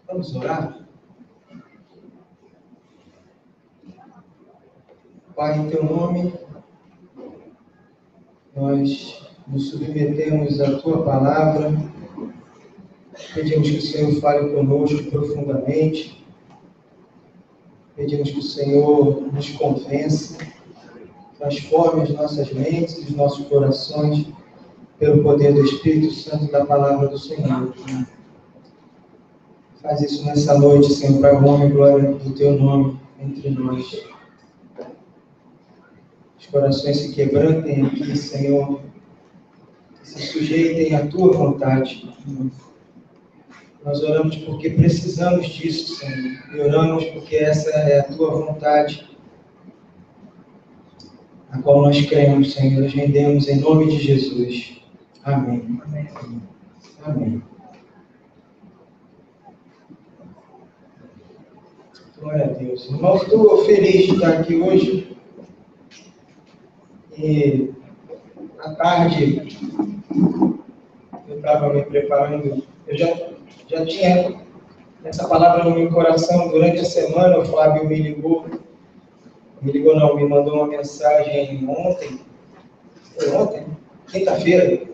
Vamos orar? Pai, em teu nome, nós nos submetemos à tua palavra, pedimos que o Senhor fale conosco profundamente, pedimos que o Senhor nos convença, transforme as nossas mentes e os nossos corações pelo poder do Espírito Santo da palavra do Senhor. Faz isso nessa noite, Senhor, para a honra e glória do teu nome entre nós. Os corações se quebrantem aqui, Senhor, que se sujeitem à tua vontade. Nós oramos porque precisamos disso, Senhor, e oramos porque essa é a tua vontade, a qual nós cremos, Senhor, nós rendemos em nome de Jesus. Amém. Amém. Amém. Glória a Deus. Irmão, estou feliz de estar aqui hoje. E à tarde eu estava me preparando. Eu já tinha essa palavra no meu coração durante a semana. O Flávio me mandou uma mensagem ontem. Foi ontem? Quinta-feira.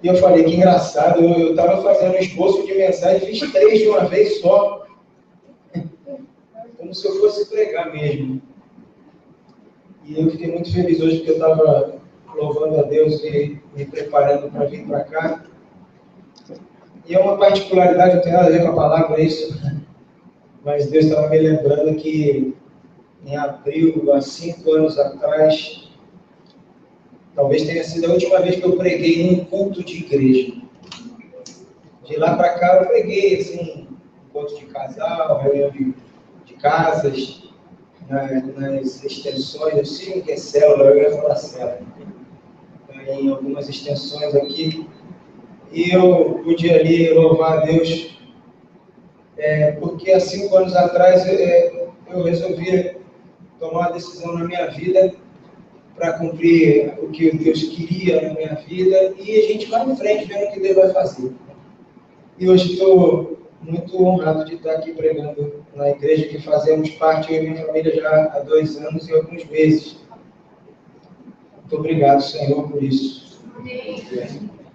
E eu falei, que engraçado, eu estava fazendo um esboço de mensagem, fiz 3 de uma vez só. Como se eu fosse pregar mesmo. E eu fiquei muito feliz hoje, porque eu estava louvando a Deus e me preparando para vir para cá. E é uma particularidade, não tem nada a ver com a palavra isso, mas Deus estava me lembrando que em abril, há 5 anos atrás, talvez tenha sido a última vez que eu preguei num culto de igreja. De lá para cá eu preguei, assim, encontro de casal, reunião de casas, nas extensões, eu sei o que é célula, eu ia falar célula, em algumas extensões aqui, e eu pude ali louvar a Deus, porque há 5 anos atrás eu resolvi tomar uma decisão na minha vida para cumprir o que Deus queria na minha vida, e a gente vai em frente vendo o que Deus vai fazer. E hoje estou muito honrado de estar aqui pregando na igreja que fazemos parte, eu e minha família, já há 2 anos e alguns meses. Muito obrigado, Senhor, por isso.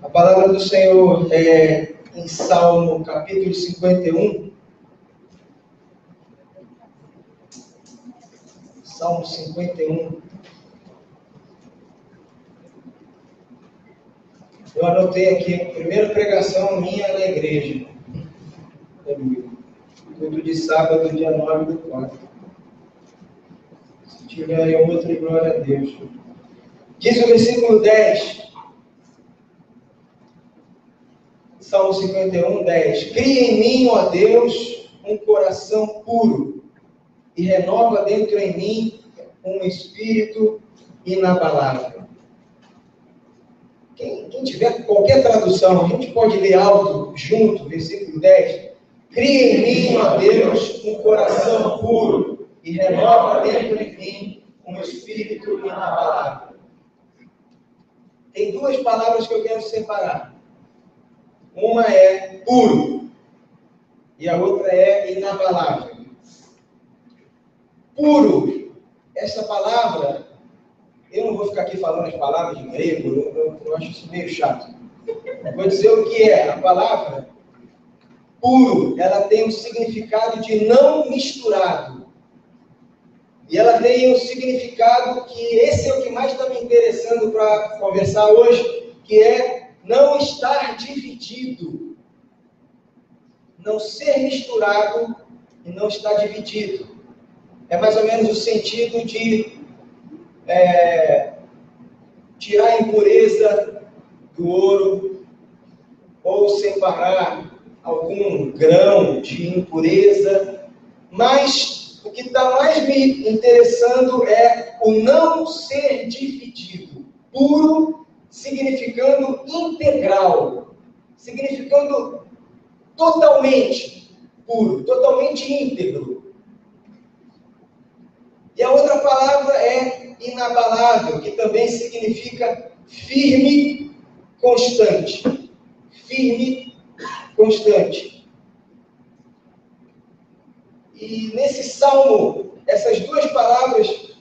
A palavra do Senhor é em Salmo, capítulo 51. Salmo 51. Eu anotei aqui, primeira pregação minha na igreja. Culto de sábado, dia 9/4. Se tiver aí outra, glória a Deus. Diz o versículo 10. Salmo 51, 10. Cria em mim, ó Deus, um coração puro e renova dentro em mim um espírito inabalável. Quem tiver qualquer tradução, a gente pode ler alto junto, versículo 10. Cria em mim, ó Deus, um coração puro e renova dentro de mim um espírito inabalável. Tem 2 palavras que eu quero separar. Uma é puro e a outra é inabalável. Puro, essa palavra, eu não vou ficar aqui falando as palavras de grego, eu acho isso meio chato. Vou dizer o que é a palavra. Puro, ela tem um significado de não misturado. E ela tem um significado que esse é o que mais está me interessando para conversar hoje, que é não estar dividido. Não ser misturado e não estar dividido. É mais ou menos o sentido de tirar a impureza do ouro ou separar algum grão de impureza, mas o que está mais me interessando é o não ser dividido. Puro, significando integral, significando totalmente puro, totalmente íntegro. palavra é inabalável, que também significa firme, constante. Firme, constante. E nesse salmo, essas duas palavras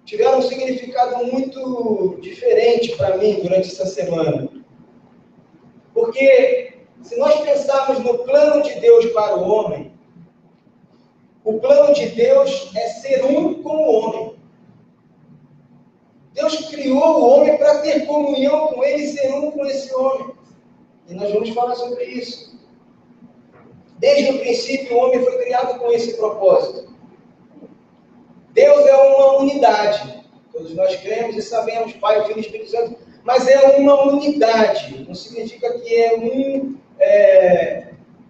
tiveram um significado muito diferente para mim durante essa semana. Porque se nós pensarmos no plano de Deus para o homem, o plano de Deus é ser um com o homem. Deus criou o homem para ter comunhão com ele e ser um com esse homem. E nós vamos falar sobre isso. Desde o princípio, o homem foi criado com esse propósito. Deus é uma unidade. Todos nós cremos e sabemos, Pai, Filho e Espírito Santo, mas é uma unidade. Não significa que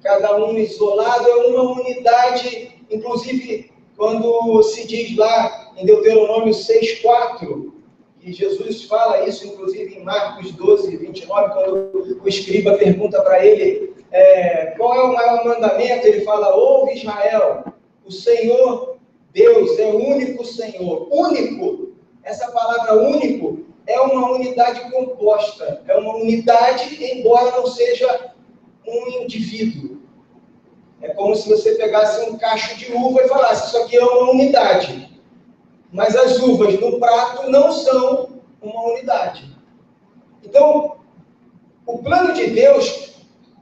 cada um isolado, é uma unidade. Inclusive, quando se diz lá em Deuteronômio 6,4, e Jesus fala isso, inclusive, em Marcos 12, 29, quando o escriba pergunta para ele qual é o maior mandamento, ele fala: ouve Israel, o Senhor Deus é o único Senhor. Único, essa palavra único é uma unidade composta, é uma unidade, embora não seja um indivíduo. É como se você pegasse um cacho de uva e falasse: isso aqui é uma unidade. Mas as uvas no prato não são uma unidade. Então, o plano de Deus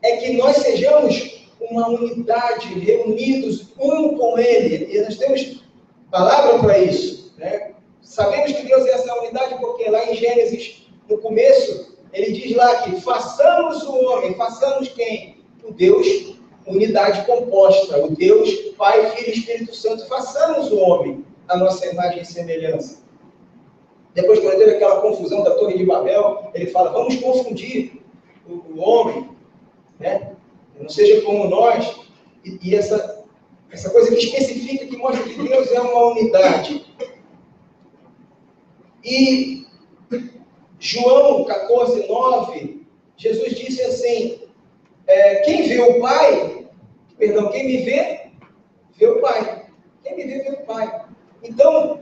é que nós sejamos uma unidade, reunidos um com Ele. E nós temos palavra para isso, né? Sabemos que Deus é essa unidade porque lá em Gênesis, no começo, ele diz lá que façamos o homem. Façamos quem? O Deus, unidade composta. O Deus, Pai, Filho e Espírito Santo. Façamos o homem a nossa imagem e semelhança. Depois, quando teve aquela confusão da Torre de Babel, ele fala: vamos confundir o homem, né? Não seja como nós. E essa coisa que especifica, que mostra que Deus é uma unidade. E João 14, 9, Jesus disse assim: quem vê o Pai, quem me vê, vê o Pai. Quem me vê, vê o Pai. Então,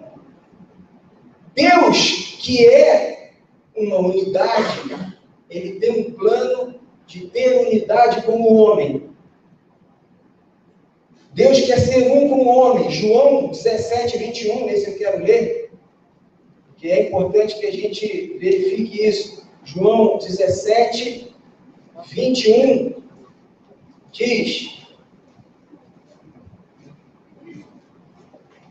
Deus, que é uma unidade, ele tem um plano de ter unidade com o homem. Deus quer ser um com o homem. João 17, 21, esse eu quero ler, que é importante que a gente verifique isso. João 17, 21, diz: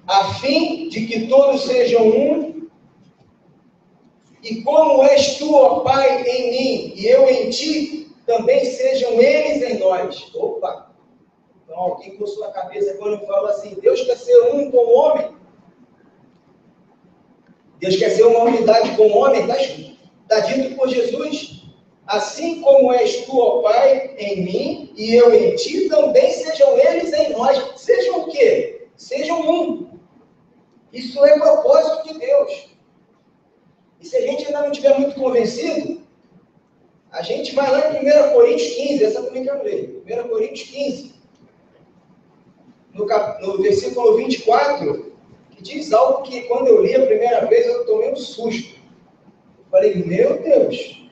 a fim de que todos sejam um, e como és tu, ó Pai, em mim, e eu em ti, também sejam eles em nós. Opa! Então, alguém coçou a cabeça quando eu falo assim: Deus quer ser um com o homem. Deus quer ser uma unidade com o homem. Está dito por Jesus: assim como és tu, ó Pai, em mim, e eu em ti, também sejam eles em nós. Sejam o quê? Sejam um. Isso é propósito de Deus. E se a gente ainda não estiver muito convencido, a gente vai lá em 1 Coríntios 15, essa também quero ler. 1 Coríntios 15, no versículo 24, que diz algo que quando eu li a primeira vez eu tomei um susto. Eu falei: meu Deus!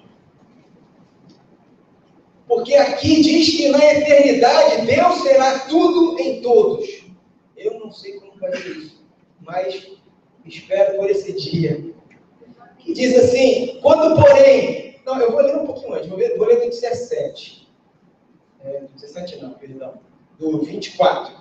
Porque aqui diz que na eternidade Deus será tudo em todos. Eu não sei como vai ser isso, mas espero por esse dia. Que diz assim: quando porém... Não, eu vou ler um pouquinho antes, vou ler do 17. Do 17 não, perdão. Do 24.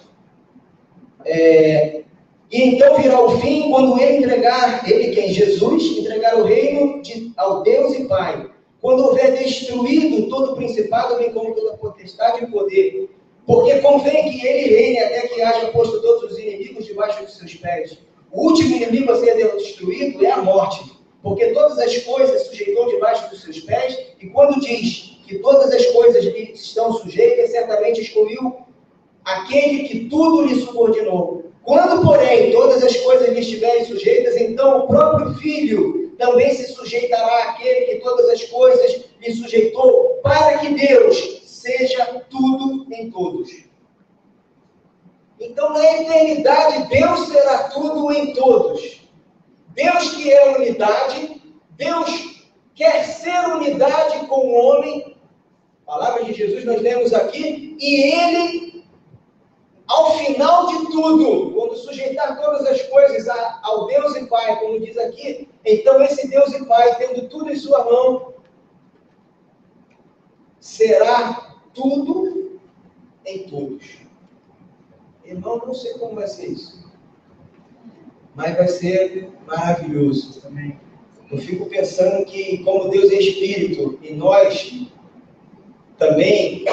E então virá o fim, quando ele entregar, ele quem? Jesus, entregar o reino ao Deus e Pai. Quando houver destruído todo o principado, bem como toda a potestade e poder. Porque convém que ele reine até que haja posto todos os inimigos debaixo dos seus pés. O último inimigo a ser destruído é a morte. Porque todas as coisas sujeitou debaixo dos seus pés, e quando diz que todas as coisas lhe estão sujeitas, certamente excluiu aquele que tudo lhe subordinou. Quando, porém, todas as coisas lhe estiverem sujeitas, então o próprio Filho também se sujeitará àquele que todas as coisas lhe sujeitou, para que Deus seja tudo em todos. Então, na eternidade, Deus será tudo em todos. Deus que é unidade, Deus quer ser unidade com o homem. Palavra de Jesus nós lemos aqui, e Ele, ao final de tudo, quando sujeitar todas as coisas ao Deus e Pai, como diz aqui, então esse Deus e Pai, tendo tudo em sua mão, será tudo em todos. Irmão, não sei como vai ser isso, mas vai ser maravilhoso também. Eu fico pensando que, como Deus é Espírito, e nós também,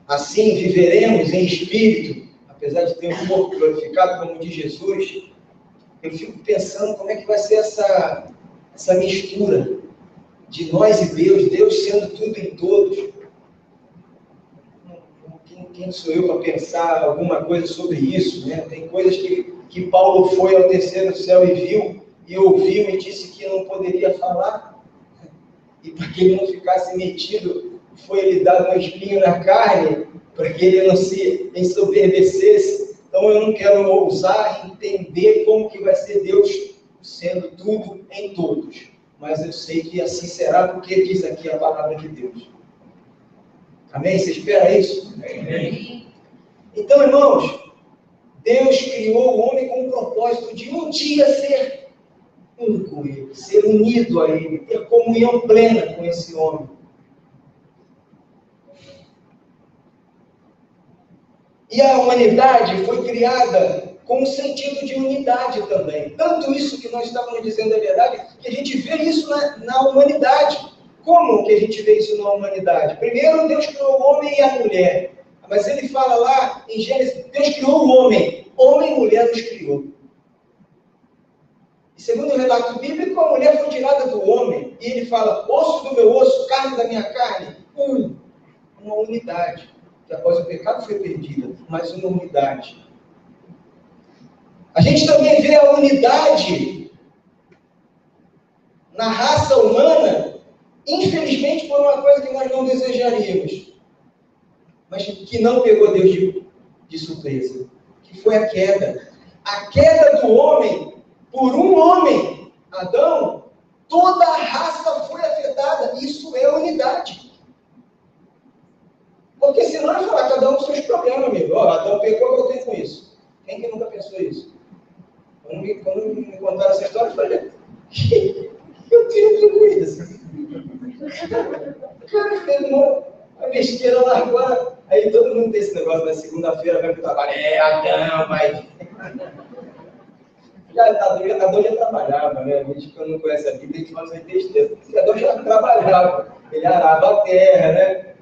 assim, viveremos em Espírito, apesar de ter um corpo glorificado como o de Jesus, eu fico pensando como é que vai ser essa mistura de nós e Deus sendo tudo em todos. Quem sou eu para pensar alguma coisa sobre isso, né? Tem coisas que Paulo foi ao terceiro céu e viu, e ouviu e disse que não poderia falar, e para que ele não ficasse metido, foi lhe dado um espinho na carne, para que ele não se ensoberbecesse. Então eu não quero ousar entender como que vai ser Deus sendo tudo em todos, mas eu sei que assim será, porque diz aqui a palavra de Deus. Amém? Você espera isso? Amém. Então, irmãos, Deus criou o homem com o propósito de um dia ser um com ele, ser unido a ele, ter comunhão plena com esse homem. E a humanidade foi criada com um sentido de unidade também. Tanto isso que nós estávamos dizendo é verdade, que a gente vê isso na humanidade. Como que a gente vê isso na humanidade? Primeiro, Deus criou o homem e a mulher. Mas ele fala lá em Gênesis, Deus criou o homem. Homem e mulher nos criou. E segundo o relato bíblico, a mulher foi tirada do homem. E ele fala, osso do meu osso, carne da minha carne. Uma unidade. Que após o pecado foi perdida, mas uma unidade. A gente também vê a unidade na raça humana, infelizmente, por uma coisa que nós não desejaríamos, mas que não pegou Deus de surpresa, que foi a queda. A queda do homem, por um homem, Adão, toda a raça foi afetada. Isso é unidade. Porque senão ele fala, cada um com seus problemas, amigo. Adão pegou, eu tenho com isso. Quem que nunca pensou isso? Quando me contaram essa história, eu falei, eu tenho com isso. O cara fez uma besteira, largou. Aí todo mundo tem esse negócio, na segunda-feira vai pro trabalho. Adão, vai. Adão já trabalhava, né? A gente que não conhece a Bíblia, a gente fala assim, besteira. Adão já trabalhava. Ele arava a terra, né?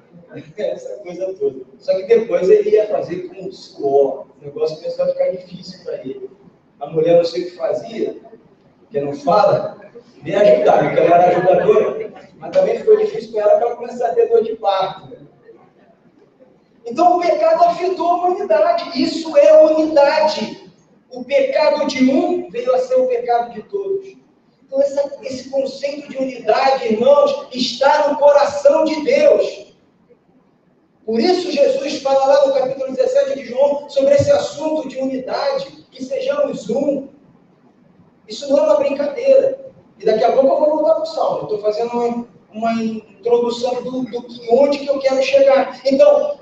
Essa coisa toda. Só que depois ele ia fazer com suor. O negócio começou a ficar difícil para ele. A mulher não sei o que fazia, porque não fala, nem ajudava, porque ela era ajudadora, mas também ficou difícil para ela, ela começar a ter dor de parto. Então o pecado afetou a humanidade, isso é unidade. O pecado de um veio a ser o pecado de todos. Então esse conceito de unidade, irmãos, está no coração de Deus. Por isso Jesus fala lá no capítulo 17 de João sobre esse assunto de unidade, que sejamos um. Isso não é uma brincadeira. E daqui a pouco eu vou voltar para o Salmo. Estou fazendo uma introdução onde que eu quero chegar. Então,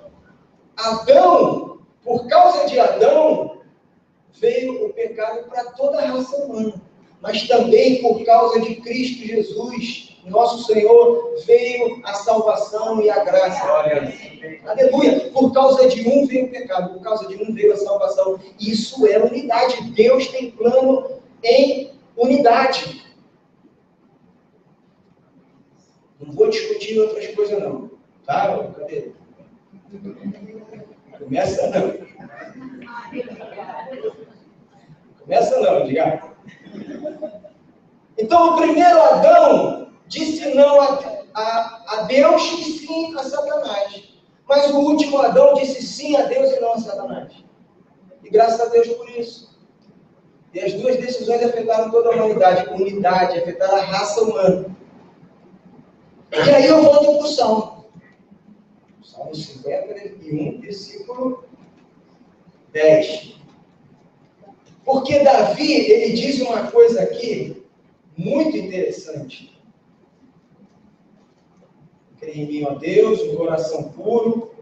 Adão, por causa de Adão, veio o pecado para toda a raça humana. Mas também por causa de Cristo Jesus, nosso Senhor, veio a salvação e a graça. Aleluia! Por causa de um veio o pecado, por causa de um veio a salvação. Isso é unidade. Deus tem plano em unidade. Não vou discutir outras coisas não. Tá? Cadê? Começa não. Começa não, diga. Então o primeiro Adão disse não a Deus e sim a Satanás. Mas o último Adão disse sim a Deus e não a Satanás. E graças a Deus por isso. E as duas decisões afetaram toda a humanidade. Unidade, afetaram a raça humana. E aí eu volto para o Salmo. Salmo 51, versículo 10. Porque Davi, ele diz uma coisa aqui muito interessante. Creia em mim, ó Deus, um coração puro,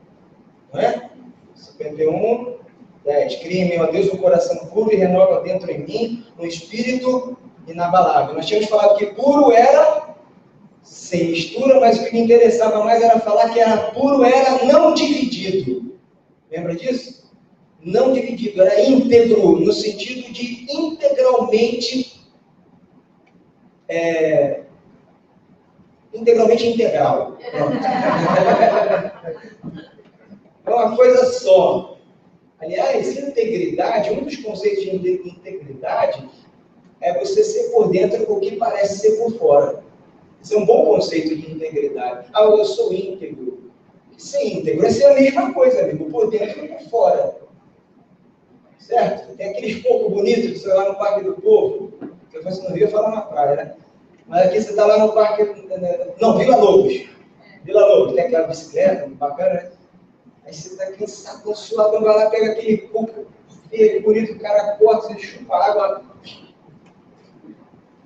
não é? 51, 10. Cria em mim, ó Deus, um coração puro e renova dentro em mim um espírito inabalável. Nós tínhamos falado que puro era sem mistura, mas o que me interessava mais era falar que era puro, era não dividido. Lembra disso? Não dividido, era íntegro, no sentido de integralmente integral. É uma coisa só. Aliás, integridade, um dos conceitos de integridade é você ser por dentro o que parece ser por fora. Esse é um bom conceito de integridade. Ah, eu sou íntegro. Ser íntegro é ser a mesma coisa, amigo, por dentro e por fora. Certo? Tem aqueles pouco bonitos que você vai lá no Parque do Povo, que você não viu falar na praia, né? Mas aqui você está lá no Parque... Não, Vila Lobos. Vila Lobos, tem aquela bicicleta bacana, né? Aí você está cansado, suado, vai lá, pega aquele coco feio, bonito, o cara corta, você chupa água.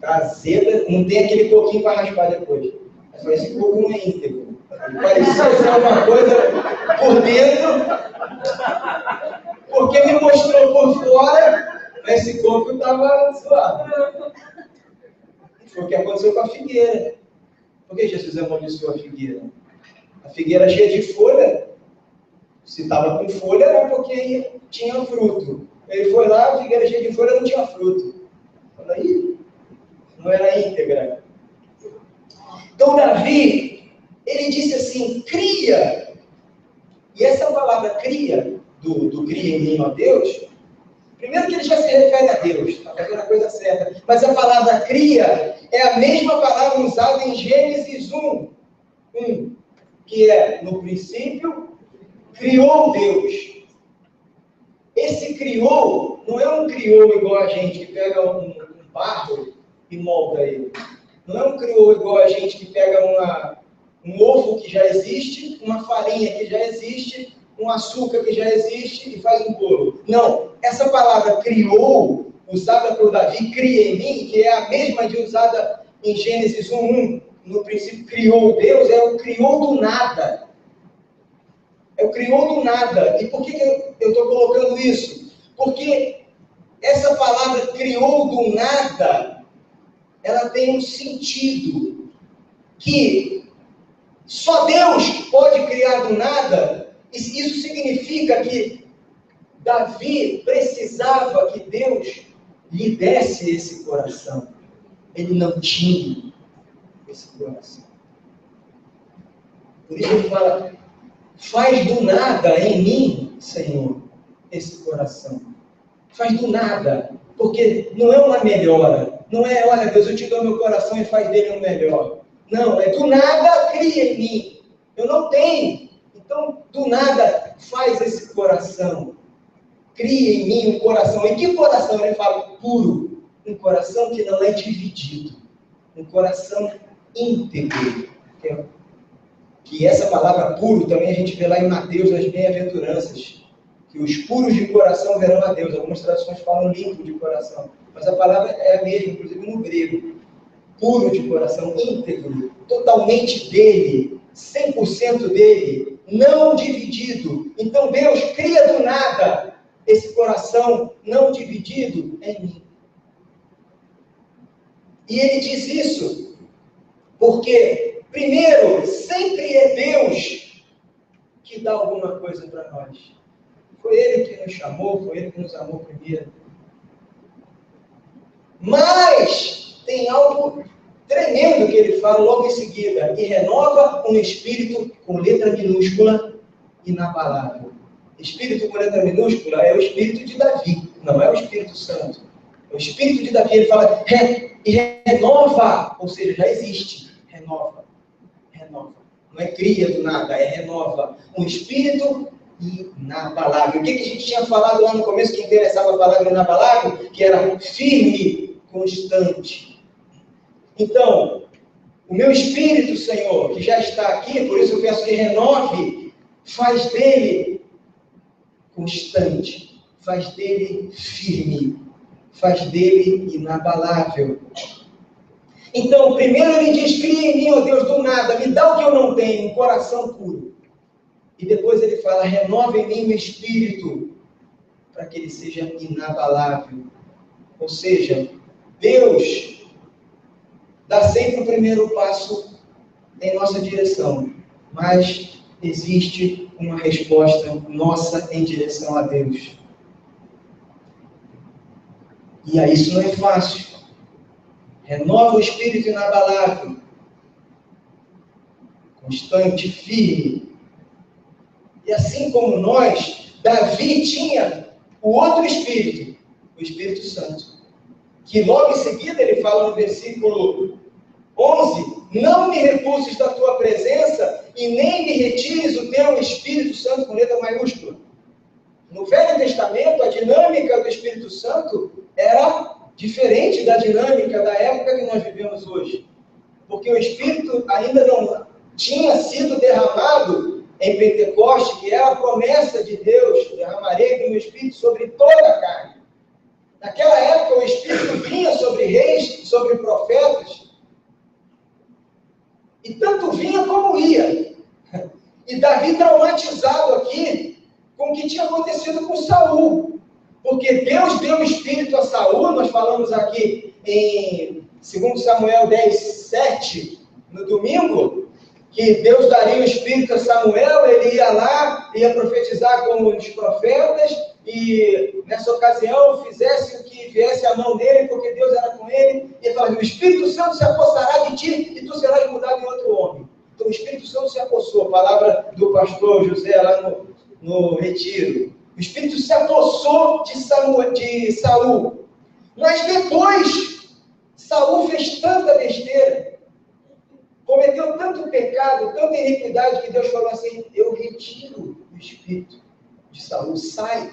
Azeda, não tem aquele coquinho para raspar depois. Mas esse coco não é íntegro. Parecia ser alguma coisa por dentro, porque me mostrou por fora, mas esse coco estava suado. Foi o que aconteceu com a figueira. Por que Jesus amaldiçoou a figueira? A figueira cheia de folha, se estava com folha era porque tinha fruto. Ele foi lá, a figueira cheia de folha não tinha fruto. Fala aí, não era íntegra. Então Davi, ele disse assim, cria. E essa palavra cria, do cria em mim, ó Deus, primeiro que ele já se refere a Deus, está fazendo a coisa certa. Mas a palavra cria é a mesma palavra usada em Gênesis 1, que é, no princípio, criou Deus. Esse criou, não é um criou igual a gente, que pega um barro e molda ele. Não é um criou igual a gente, que pega um ovo que já existe, uma farinha que já existe, um açúcar que já existe e faz um bolo. Não, essa palavra criou, usada por Davi, cria em mim, que é a mesma de usada em Gênesis 1:1, no princípio criou Deus, é o criou do nada. É o criou do nada. E por que eu estou colocando isso? Porque essa palavra criou do nada, ela tem um sentido que só Deus pode criar do nada. Isso significa que Davi precisava que Deus lhe desse esse coração. Ele não tinha esse coração. Por isso ele fala, faz do nada em mim, Senhor, esse coração. Faz do nada, porque não é uma melhora. Não é, olha Deus, eu te dou meu coração e faz dele um melhor. Não, é do nada cria em mim. Eu não tenho. Então, do nada, faz esse coração. Cria em mim um coração. E que coração? Ele fala, puro. Um coração que não é dividido. Um coração íntegro. Que essa palavra puro também a gente vê lá em Mateus, nas bem-aventuranças. Que os puros de coração verão a Deus. Algumas traduções falam limpo de coração. Mas a palavra é a mesma, inclusive no grego. Puro de coração, íntegro. Totalmente dele. 100% dele. Não dividido. Então Deus cria do nada esse coração não dividido em mim. E ele diz isso porque, primeiro, sempre é Deus que dá alguma coisa para nós. Foi Ele que nos chamou, foi Ele que nos amou primeiro. Mas tem algo tremendo que ele fala logo em seguida. E renova um espírito com letra minúscula inabalável. Espírito com letra minúscula é o espírito de Davi, não é o Espírito Santo. É o espírito de Davi, ele fala, e renova, ou seja, já existe. Renova. Não é cria do nada, é renova. Um espírito inabalável. O que a gente tinha falado lá no começo que interessava a palavra inabalável? Que era firme, constante. Então, o meu espírito, Senhor, que já está aqui, por isso eu peço que renove, faz dele constante, faz dele firme, faz dele inabalável. Então, primeiro ele diz: cria em mim, ó Deus, do nada, me dá o que eu não tenho, um coração puro. E depois ele fala: renova em mim o espírito, para que ele seja inabalável. Ou seja, Deus dá sempre o primeiro passo em nossa direção, mas existe uma resposta nossa em direção a Deus. E aí isso não é fácil. Renova o espírito inabalável, constante, firme. E assim como nós, Davi tinha o outro espírito, o Espírito Santo, que logo em seguida ele fala no versículo 11: não me repulses da tua presença e nem me retires o teu Espírito Santo, com letra maiúscula. No Velho Testamento, a dinâmica do Espírito Santo era diferente da dinâmica da época que nós vivemos hoje. Porque o Espírito ainda não tinha sido derramado em Pentecoste, que é a promessa de Deus: derramarei do meu Espírito sobre toda a carne. Naquela época, o Espírito vinha sobre reis, sobre profetas, e tanto vinha como ia. E Davi traumatizado aqui com o que tinha acontecido com Saul. Porque Deus deu o Espírito a Saul, nós falamos aqui em 2 Samuel 10, 7, no domingo, que Deus daria o Espírito a Samuel, ele ia lá, ia profetizar como os profetas, e nessa ocasião fizesse o que viesse a mão dele, porque Deus era com ele, e ele falava: o Espírito Santo se apossará de ti, e tu serás mudado em outro homem. Então o Espírito Santo se apossou, a palavra do pastor José lá no retiro. O Espírito se apossou de Saul. Mas depois, Saul fez tanta besteira, cometeu tanto pecado, tanta iniquidade, que Deus falou assim: eu retiro o Espírito de Saul, sai.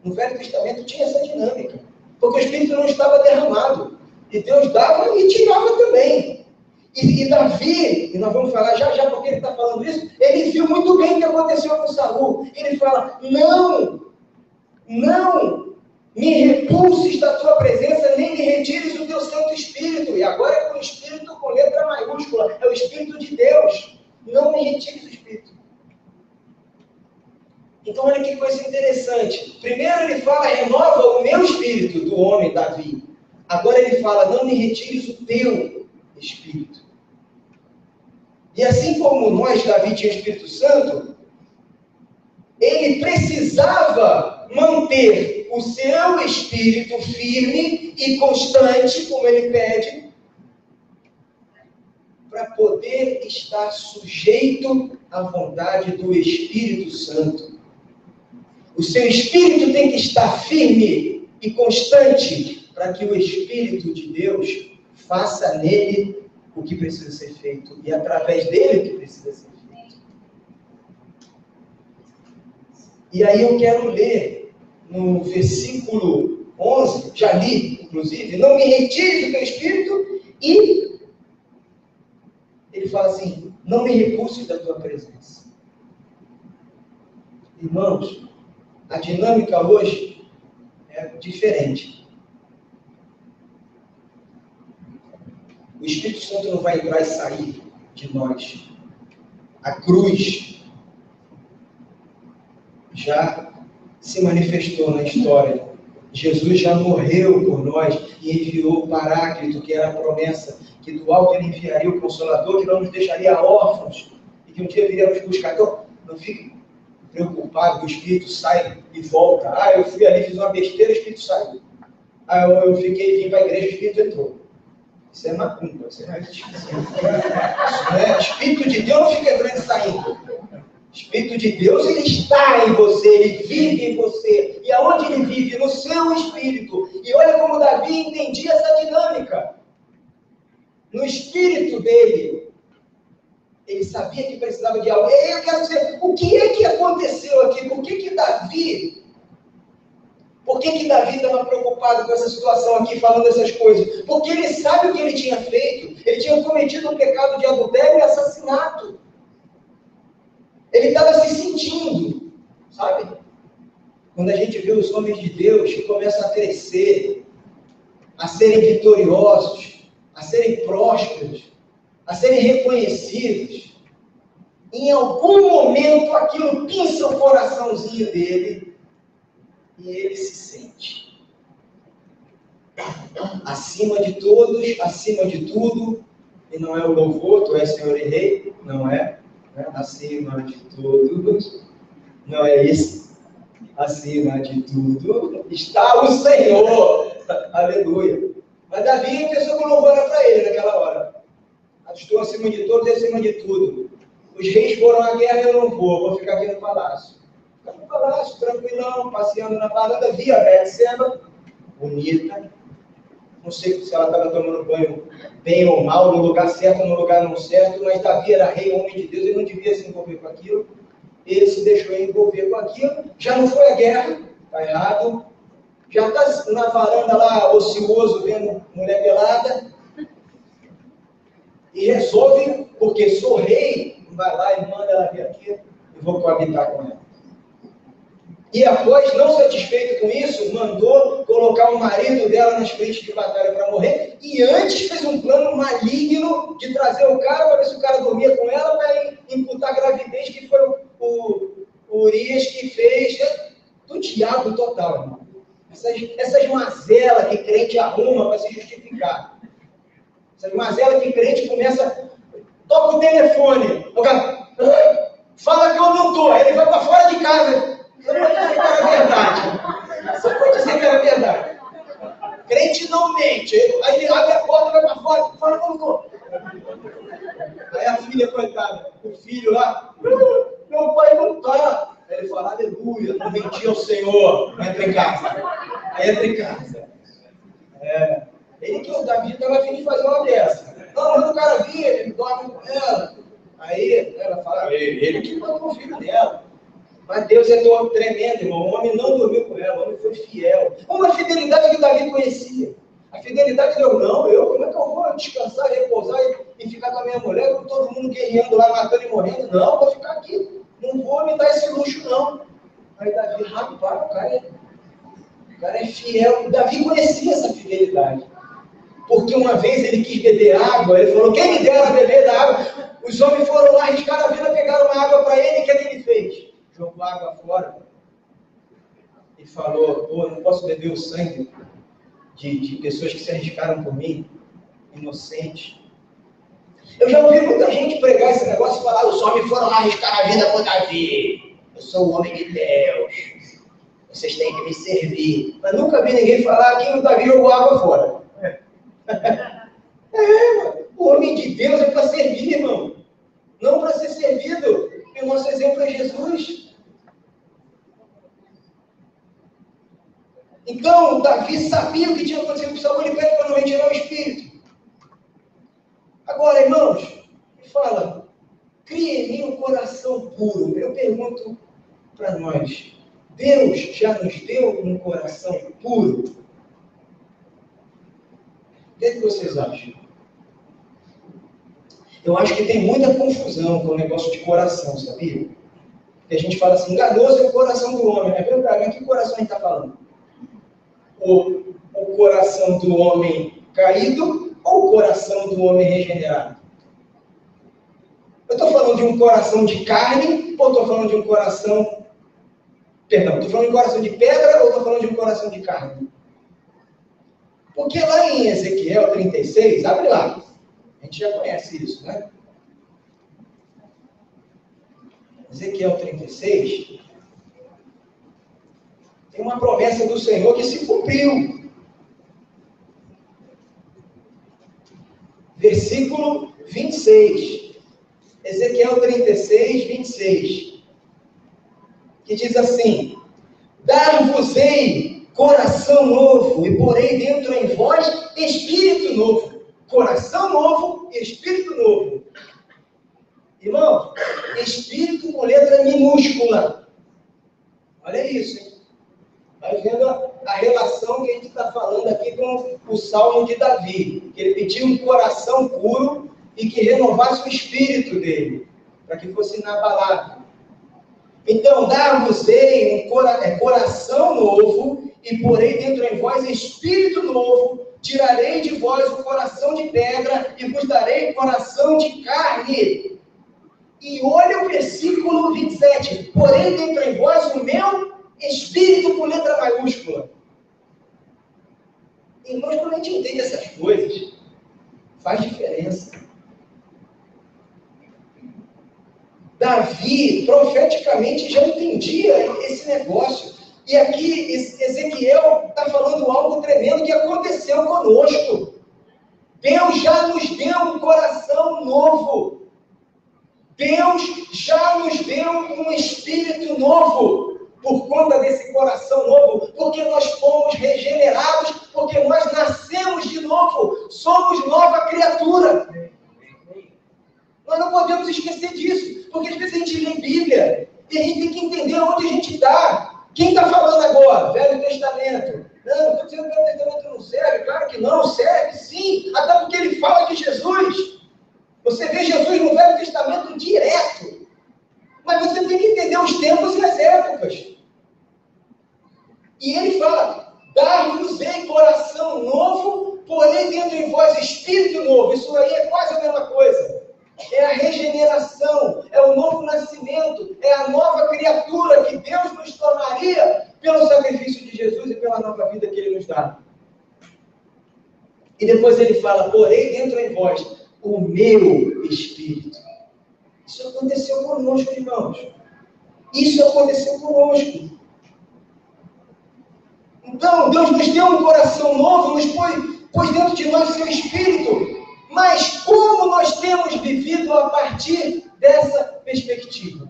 No Velho Testamento tinha essa dinâmica, porque o Espírito não estava derramado, e Deus dava e tirava também. E Davi, e nós vamos falar já porque ele está falando isso, ele viu muito bem o que aconteceu com Saul. Ele fala: não me repulses da tua presença, nem me retires o teu Santo Espírito. E agora é com o Espírito com letra maiúscula, é o Espírito de Deus. Não me retires o Espírito. Então olha que coisa interessante. Primeiro ele fala: renova o meu espírito, do homem Davi. Agora ele fala: não me retires o teu Espírito. E assim como nós, Davi tinha o Espírito Santo, ele precisava manter o seu espírito firme e constante, como ele pede, para poder estar sujeito à vontade do Espírito Santo. O seu espírito tem que estar firme e constante para que o Espírito de Deus faça nele o que precisa ser feito, e através dele o que precisa ser feito. E aí eu quero ler no versículo 11, já li, inclusive: não me retires do teu Espírito, e ele fala assim: não me repulses da tua presença. Irmãos, a dinâmica hoje é diferente. O Espírito Santo não vai entrar e sair de nós. A cruz já se manifestou na história. Jesus já morreu por nós e enviou o Paráclito, que era a promessa, que do alto ele enviaria o Consolador, que não nos deixaria órfãos, e que um dia viria nos buscar. Então, não fique preocupado que o Espírito sai e volta. Ah, eu fui ali, fiz uma besteira, o Espírito saiu. Ah, eu vim para a igreja, o Espírito entrou. Isso é macumba, isso não é Espírito de Deus não fica entrando e saindo. Espírito de Deus, ele está em você, ele vive em você. E aonde ele vive? No seu espírito. E olha como Davi entendia essa dinâmica. No espírito dele, ele sabia que precisava de algo. E aí eu quero dizer, o que é que aconteceu aqui? Por que Davi estava preocupado com essa situação aqui, falando essas coisas? Porque ele sabe o que ele tinha feito. Ele tinha cometido um pecado de adultério e assassinato. Ele estava se sentindo, sabe? Quando a gente vê os homens de Deus que começam a crescer, a serem vitoriosos, a serem prósperos, a serem reconhecidos, em algum momento aquilo pinça o coraçãozinho dele e ele se sente acima de todos, acima de tudo, e não é o louvor, tu és Senhor e Rei, não é, né? Acima de todos, não é isso. Acima de tudo está o Senhor. Aleluia. Mas Davi pensou que o louvor era para ele naquela hora. Estou acima de todos e acima de tudo. Os reis foram à guerra, eu não vou ficar aqui no palácio. Ficar no palácio, tranquilão, passeando na varanda, via Betseba, bonita. Não sei se ela estava tomando banho bem ou mal, no lugar certo ou no lugar não certo, mas Davi era rei, homem de Deus, ele não devia se envolver com aquilo. Ele se deixou envolver com aquilo, já não foi à guerra, está errado, já está na varanda lá, ocioso, vendo mulher pelada, e resolve, porque sou rei, vai lá e manda ela vir aqui, e vou coabitar com ela. E após, não satisfeito com isso, mandou colocar o marido dela nas frentes de batalha para morrer, e antes fez um plano maligno de trazer o cara, para ver se o cara dormia com ela, para imputar a gravidez, que foi o Urias que fez, né? Do diabo total, irmão. Essas mazelas que crente arruma para se justificar. Essas mazelas que crente começa, toca o telefone, o cara, fala que eu não estou, ele vai para fora de casa. Você pode dizer que era verdade. Você pode dizer que era verdade. Crente não mente. Aí ele abre a porta, vai para fora, fala que eu não estou. Aí a filha, coitada, o filho lá, meu pai não está. Aí ele fala, aleluia, não menti ao Senhor. Entra em casa. Aí entra em casa. Ele que o Davi estava a fim de fazer uma dessa. Não, mas o cara vinha, ele dorme com ela. Aí ela fala, ele que matou o filho dela. Mas Deus é todo tremendo, irmão. O homem não dormiu com ela, o homem foi fiel. Uma fidelidade que Davi conhecia. A fidelidade de Deus, não, como é que eu vou descansar, repousar e ficar com a minha mulher, com todo mundo guerreando lá, matando e morrendo? Não, vou ficar aqui. Não vou me dar esse luxo, não. Aí Davi, rapaz, o cara é fiel. Davi conhecia essa fidelidade. Porque uma vez ele quis beber água, ele falou, quem me dera beber da água? Os homens foram lá, arriscaram a vida, pegaram uma água para ele, e o que ele fez? Jogou água fora e falou, eu não posso beber o sangue de pessoas que se arriscaram por mim, inocentes. Eu já ouvi muita gente pregar esse negócio e falar, os homens foram lá arriscar a vida por Davi. Eu sou o homem de Deus. Vocês têm que me servir. Mas nunca vi ninguém falar que o Davi jogou água fora. O homem de Deus é para servir, irmão. Não para ser servido. E o nosso exemplo é Jesus. Então, Davi sabia o que tinha acontecido com Saul, ele pede para não retirar o espírito. Agora, irmãos, ele fala, cria em mim um coração puro. Eu pergunto para nós, Deus já nos deu um coração puro? O que vocês acham? Eu acho que tem muita confusão com o negócio de coração, sabia? Porque a gente fala assim, enganoso é o coração do homem. É verdade, mas que coração a gente está falando? O coração do homem caído ou o coração do homem regenerado? Eu estou falando de um coração de carne ou estou falando de um coração... Perdão, estou falando de um coração de pedra ou estou falando de um coração de carne? Porque lá em Ezequiel 36, abre lá, a gente já conhece isso, né? Ezequiel 36, tem uma promessa do Senhor que se cumpriu. Versículo 26. Ezequiel 36, 26. Que diz assim, dar-vos-ei coração novo, e porei dentro em vós espírito novo. Coração novo e espírito novo. Irmão, espírito com letra minúscula. Olha isso, hein? Vai vendo a relação que a gente está falando aqui com o Salmo de Davi. Que ele pediu um coração puro e que renovasse o espírito dele, para que fosse inabalável. Então, dar-vos-ei coração novo, e porei dentro em vós espírito novo, tirarei de vós o coração de pedra, e vos darei coração de carne. E olha o versículo 27. Porém dentro em vós o meu espírito com letra maiúscula. Irmãos, quando a gente entende essas coisas, faz diferença. Davi, profeticamente, já entendia esse negócio. E aqui, Ezequiel está falando algo tremendo que aconteceu conosco. Deus já nos deu um coração novo. Deus já nos deu um espírito novo. Por conta desse coração novo. Porque nós fomos regenerados. Porque nós nascemos de novo. Somos nova criatura. Nós não podemos esquecer disso. Porque às vezes a gente lê Bíblia. E a gente tem que entender onde a gente está. Quem está falando agora? Velho Testamento. Não estou dizendo que o Velho Testamento não serve. Claro que não, serve sim. Até porque ele fala de Jesus. Você vê Jesus no Velho Testamento direto. Mas você tem que entender os tempos e as épocas. E ele fala, dar-vos-ei coração novo, porém dentro em vós espírito novo. Isso aí é quase a mesma coisa. É a regeneração, é o novo nascimento, é a nova criatura que Deus nos tornaria pelo sacrifício de Jesus e pela nova vida que Ele nos dá. E depois ele fala, porém dentro em vós o meu espírito. Isso aconteceu conosco, irmãos. Isso aconteceu conosco. Então, Deus nos deu um coração novo, nos pôs dentro de nós o seu espírito. Mas como nós temos vivido a partir dessa perspectiva?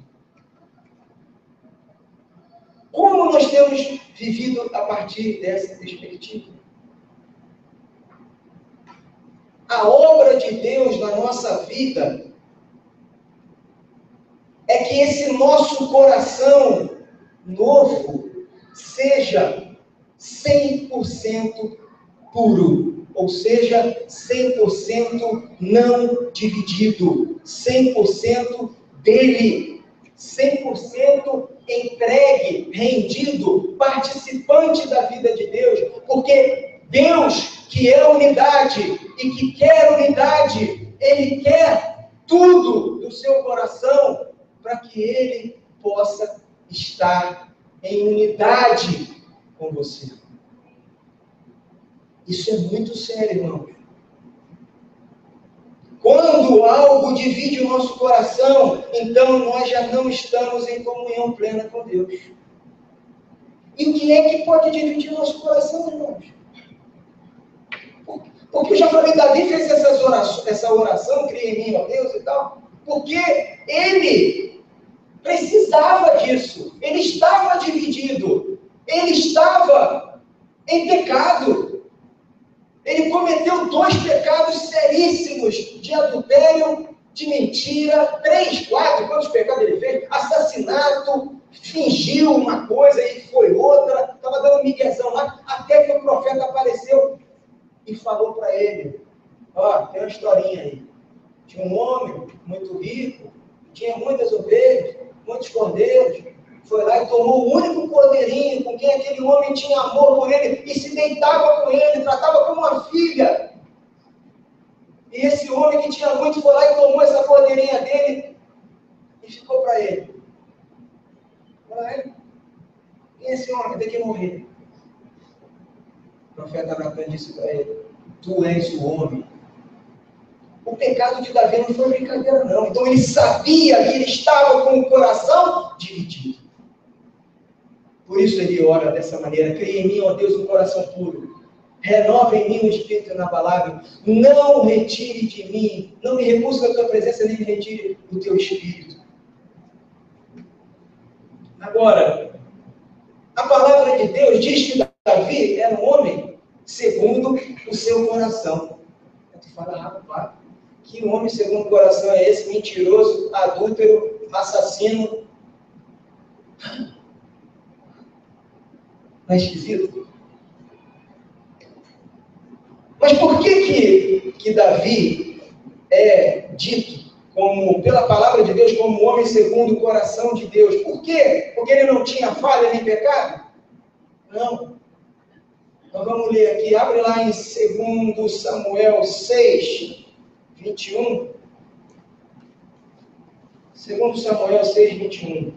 Como nós temos vivido a partir dessa perspectiva? A obra de Deus na nossa vida é que esse nosso coração novo seja 100% puro. Ou seja, 100% não dividido, 100% dele, 100% entregue, rendido, participante da vida de Deus, porque Deus, que é unidade e que quer unidade, Ele quer tudo do seu coração para que Ele possa estar em unidade com você. Isso é muito sério, irmão. Quando algo divide o nosso coração, então nós já não estamos em comunhão plena com Deus. E o que é que pode dividir o nosso coração, irmãos? Porque eu já falei, Davi fez essa oração, cria em mim, ó Deus, e tal, porque ele precisava disso. Ele estava dividido. Ele estava em pecado. Ele cometeu 2 pecados seríssimos, de adultério, de mentira, 3, 4, quantos pecados ele fez? Assassinato, fingiu uma coisa e foi outra, estava dando um miguezão lá, até que o profeta apareceu e falou para ele, ó, tem uma historinha aí. Tinha um homem muito rico, tinha muitas ovelhas, muitos cordeiros, foi lá e tomou o único cordeirinho com quem aquele homem tinha amor por ele e se deitava com ele, tratava como uma filha. E esse homem que tinha muito foi lá e tomou essa cordeirinha dele e ficou para ele. E esse homem tem que morrer. O profeta Natan disse para ele, tu és o homem. O pecado de Davi não foi brincadeira, não. Então ele sabia que ele estava com o coração dividido. Por isso ele ora dessa maneira, cria em mim, ó Deus, um coração puro. Renova em mim um espírito inabalável. Não retire de mim, não me recuse da tua presença, nem me retire do teu espírito. Agora, a palavra de Deus diz que Davi era um homem segundo o seu coração. Tu fala, rapaz, que homem segundo o coração é esse? Mentiroso, adúltero, assassino. Não é esquisito? Mas por que Davi é dito pela palavra de Deus, como homem segundo o coração de Deus. Por quê? Porque ele não tinha falha nem pecado? Não. Então vamos ler aqui, abre lá em 2 Samuel 6, 21. 2 Samuel 6, 21.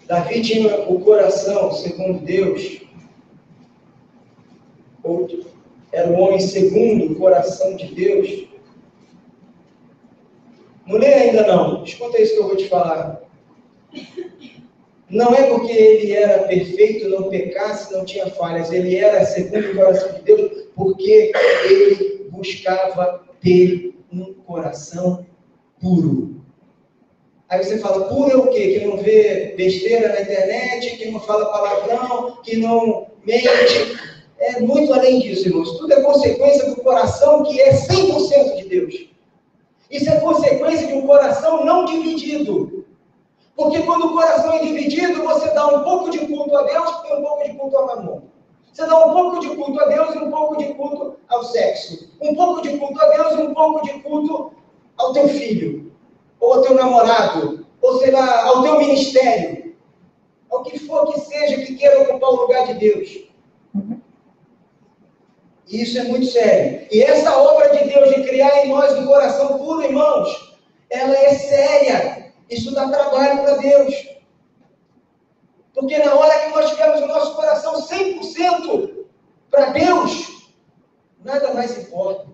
Davi tinha o coração segundo Deus, ou era o homem segundo o coração de Deus. Não lê ainda não, escuta isso que eu vou te falar. Não é porque ele era perfeito, não pecasse, não tinha falhas. Ele era segundo o coração de Deus, porque ele buscava ter um coração puro. Aí você fala, puro é o quê? Que não vê besteira na internet, que não fala palavrão, que não mente. É muito além disso, irmãos. Tudo é consequência do coração que é 100% de Deus. Isso é consequência de um coração não dividido. Porque quando o coração é dividido, você dá um pouco de culto a Deus e um pouco de culto a Mamon. Você dá um pouco de culto a Deus e um pouco de culto ao sexo. Um pouco de culto a Deus e um pouco de culto ao teu filho. Ou ao teu namorado. Ou sei lá, ao teu ministério. Ao que for que seja que queira ocupar o lugar de Deus. E isso é muito sério. E essa obra de Deus de criar em nós um coração puro, irmãos, ela é séria. Isso dá trabalho para Deus. Porque na hora que nós tivermos o nosso coração 100% para Deus, nada mais importa.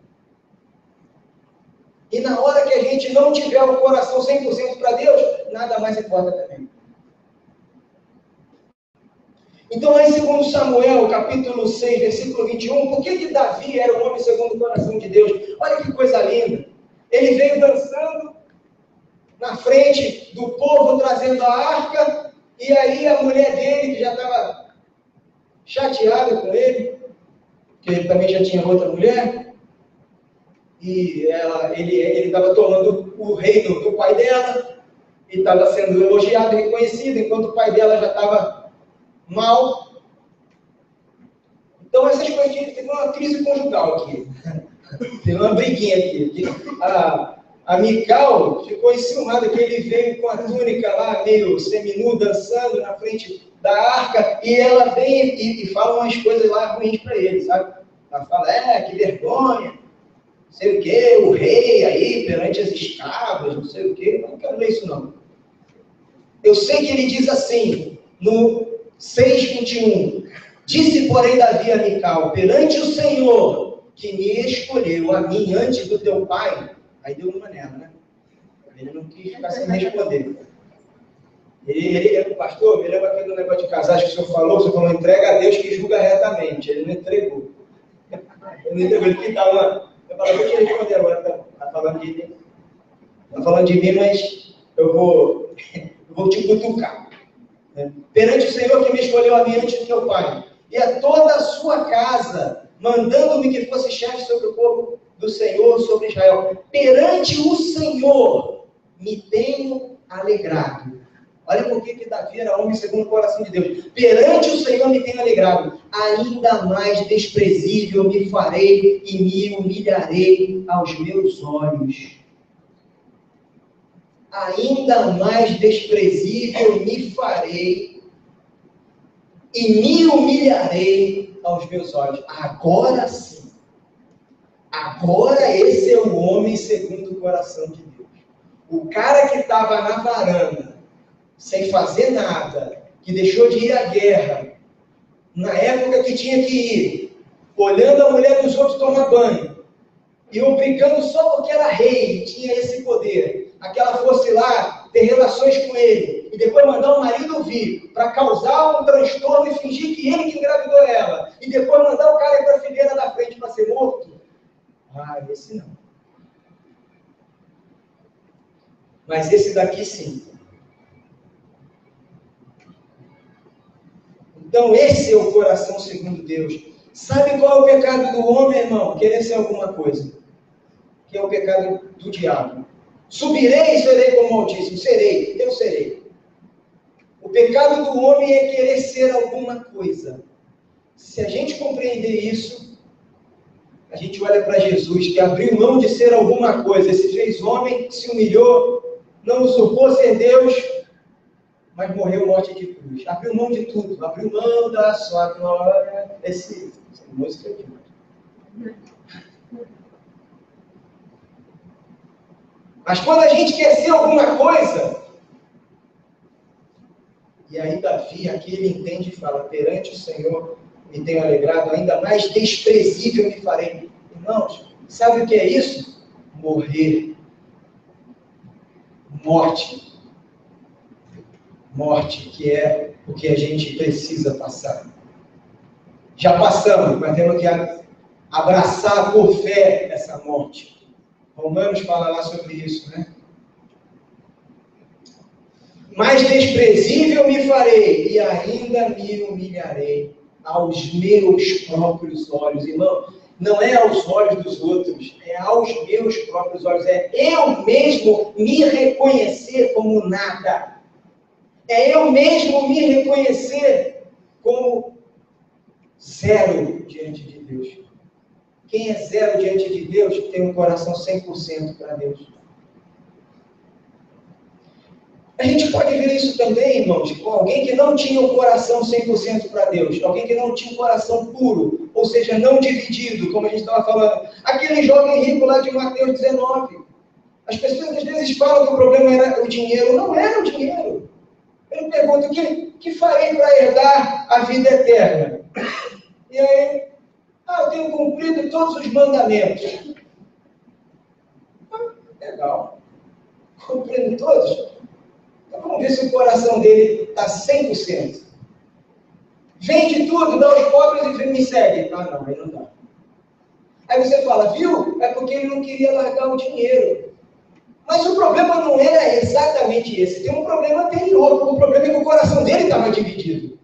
E na hora que a gente não tiver o coração 100% para Deus, nada mais importa também. Então, lá em 2 Samuel, capítulo 6, versículo 21, por que Davi era o homem segundo o coração de Deus? Olha que coisa linda. Ele veio dançando na frente do povo, trazendo a arca, e aí a mulher dele, que já estava chateada com ele, que ele também já tinha outra mulher, e ele estava tomando o reino do pai dela, e estava sendo elogiado e reconhecido, enquanto o pai dela já estava mal. Então essas coisas, teve uma crise conjugal aqui, teve uma briguinha aqui. A Mical ficou enciumada que ele veio com a túnica lá, meio seminu, dançando na frente da arca, e ela vem e fala umas coisas lá ruins para ele, sabe? Ela fala, que vergonha, não sei o quê, o rei aí perante as escravas, não sei o quê. Eu não quero ler isso não. Eu sei que ele diz assim, no 6:21, disse, porém, Davi a Mical, perante o Senhor, que me escolheu a mim antes do teu pai. Aí deu uma nela, né? Ele não quis ficar sem responder. Ele é o pastor, me lembra aquele negócio de casais que o senhor falou, entrega a Deus que julga retamente. Ele não entregou. Ele não entregou, ele que estava. Eu falei, vou te responder agora, está falando de mim. Está falando de mim, mas eu vou te cutucar. Perante o Senhor que me escolheu a mim antes do teu pai, e a toda a sua casa, mandando-me que fosse chefe sobre o povo do Senhor, sobre Israel. Perante o Senhor me tenho alegrado. Olha por que Davi era homem segundo o coração de Deus. Perante o Senhor me tenho alegrado. Ainda mais desprezível me farei e me humilharei aos meus olhos. Ainda mais desprezível me farei e me humilharei aos meus olhos. Agora sim. Agora esse é o homem segundo o coração de Deus. O cara que estava na varanda, sem fazer nada, que deixou de ir à guerra, na época que tinha que ir, olhando a mulher dos outros tomar banho, e obrigando só porque era rei e tinha esse poder, a que ela fosse lá ter relações com ele, e depois mandar o marido vir, para causar um transtorno e fingir que ele que engravidou ela, e depois mandar o cara ir para a fileira da frente para ser morto. Esse não. Mas esse daqui sim. Então esse é o coração segundo Deus. Sabe qual é o pecado do homem, irmão? Querer ser alguma coisa. Que é o pecado do diabo. Subirei e serei como o Altíssimo. Serei, eu serei. O pecado do homem é querer ser alguma coisa. Se a gente compreender isso, A gente olha para Jesus, que abriu mão de ser alguma coisa, se fez homem, se humilhou, não usurpou ser Deus, mas morreu morte de cruz. Abriu mão de tudo, abriu mão da sua glória. Essa música aqui. Mas quando a gente quer ser alguma coisa, e aí Davi, aqui ele entende e fala, perante o Senhor me tenho alegrado, ainda mais desprezível me farei. Irmãos, sabe o que é isso? Morrer. Morte. Morte, que é o que a gente precisa passar. Já passamos, mas temos que abraçar por fé essa morte. Romanos fala lá sobre isso, né? Mais desprezível me farei e ainda me humilharei aos meus próprios olhos. Irmão, não é aos olhos dos outros, é aos meus próprios olhos. É eu mesmo me reconhecer como nada. É eu mesmo me reconhecer como zero diante de Deus. Quem é zero diante de Deus tem um coração 100% para Deus. A gente pode ver isso também, irmãos, com alguém que não tinha um coração 100% para Deus, alguém que não tinha um coração puro, ou seja, não dividido, como a gente estava falando. Aquele jovem rico lá de Mateus 19. As pessoas às vezes falam que o problema era o dinheiro. Não era o dinheiro. Ele pergunta, o que farei para herdar a vida eterna? E aí, eu tenho cumprido todos os mandamentos. Legal. Cumprindo todos? Então vamos ver se o coração dele está 100%. Vende tudo, dá aos pobres e me segue. Não, aí não dá. Aí você fala, viu? É porque ele não queria largar o dinheiro. Mas o problema não era exatamente esse. Tem um problema anterior. O problema é que o coração dele estava dividido.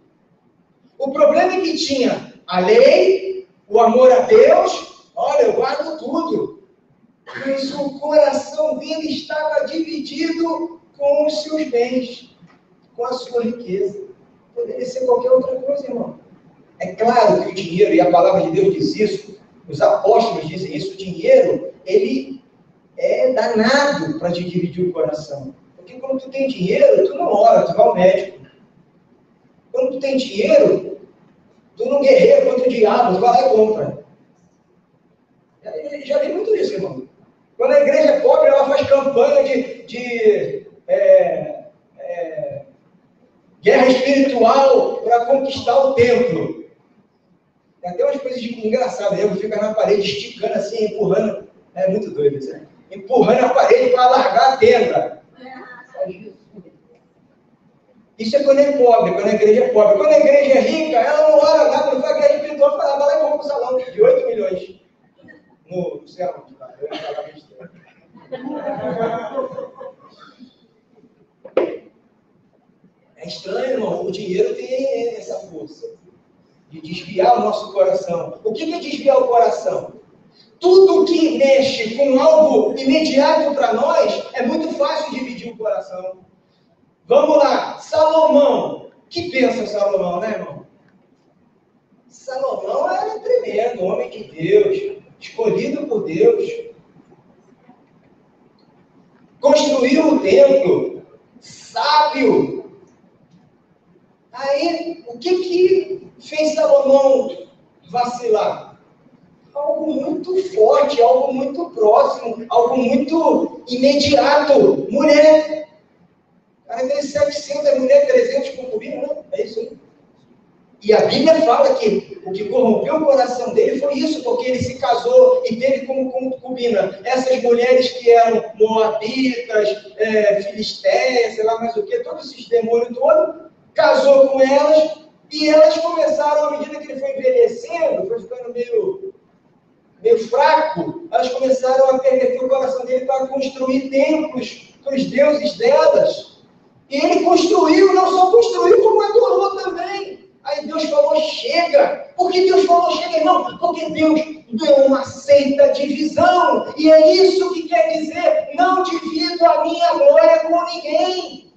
O problema é que tinha a lei, o amor a Deus. Olha, eu guardo tudo. Mas o coração dele estava dividido com os seus bens, com a sua riqueza. Poderia ser qualquer outra coisa, irmão. É claro que o dinheiro, e a palavra de Deus diz isso, os apóstolos dizem isso, o dinheiro, ele é danado para te dividir o coração. Porque quando tu tem dinheiro, tu não ora, tu vai ao médico. Quando tu tem dinheiro, tu não guerreia contra o diabo, tu vai lá e compra. Já vi muito isso, irmão. Quando a igreja é pobre, ela faz campanha de guerra espiritual para conquistar o templo. Tem até umas coisas engraçadas. Eu fico na parede esticando assim, empurrando. É muito doido isso, né? Empurrando a parede para largar a tenda. Isso é quando é pobre, quando a igreja é pobre. Quando a igreja é rica, ela não ora nada, não faz guerra espiritual, ela vai lá e compra um salão de 8 milhões. No céu, eu ia falar besteira. É estranho, irmão. O dinheiro tem essa força de desviar o nosso coração. O que é desviar o coração? Tudo que mexe com algo imediato para nós é muito fácil dividir o coração. Vamos lá, Salomão. O que pensa Salomão, né, irmão? Salomão era tremendo, homem de Deus, escolhido por Deus. Construiu o templo, sábio. Aí, o que fez Salomão vacilar? Algo muito forte, algo muito próximo, algo muito imediato. Mulher. Cara, veio 700, mulher 300 concubinas, não? É isso aí. E a Bíblia fala que o que corrompeu o coração dele foi isso, porque ele se casou e teve como concubina essas mulheres que eram moabitas, filisteias, sei lá mais o que, todos esses demônios todos, casou com elas e elas começaram, à medida que ele foi envelhecendo, foi ficando meio fraco, elas começaram a perder o coração dele para construir templos para os deuses delas. E ele construiu, não só construiu, como adorou também. Aí Deus falou, chega. Por que Deus falou, chega, irmão? Porque Deus deu uma certa divisão. E é isso que quer dizer, não divido a minha glória com ninguém.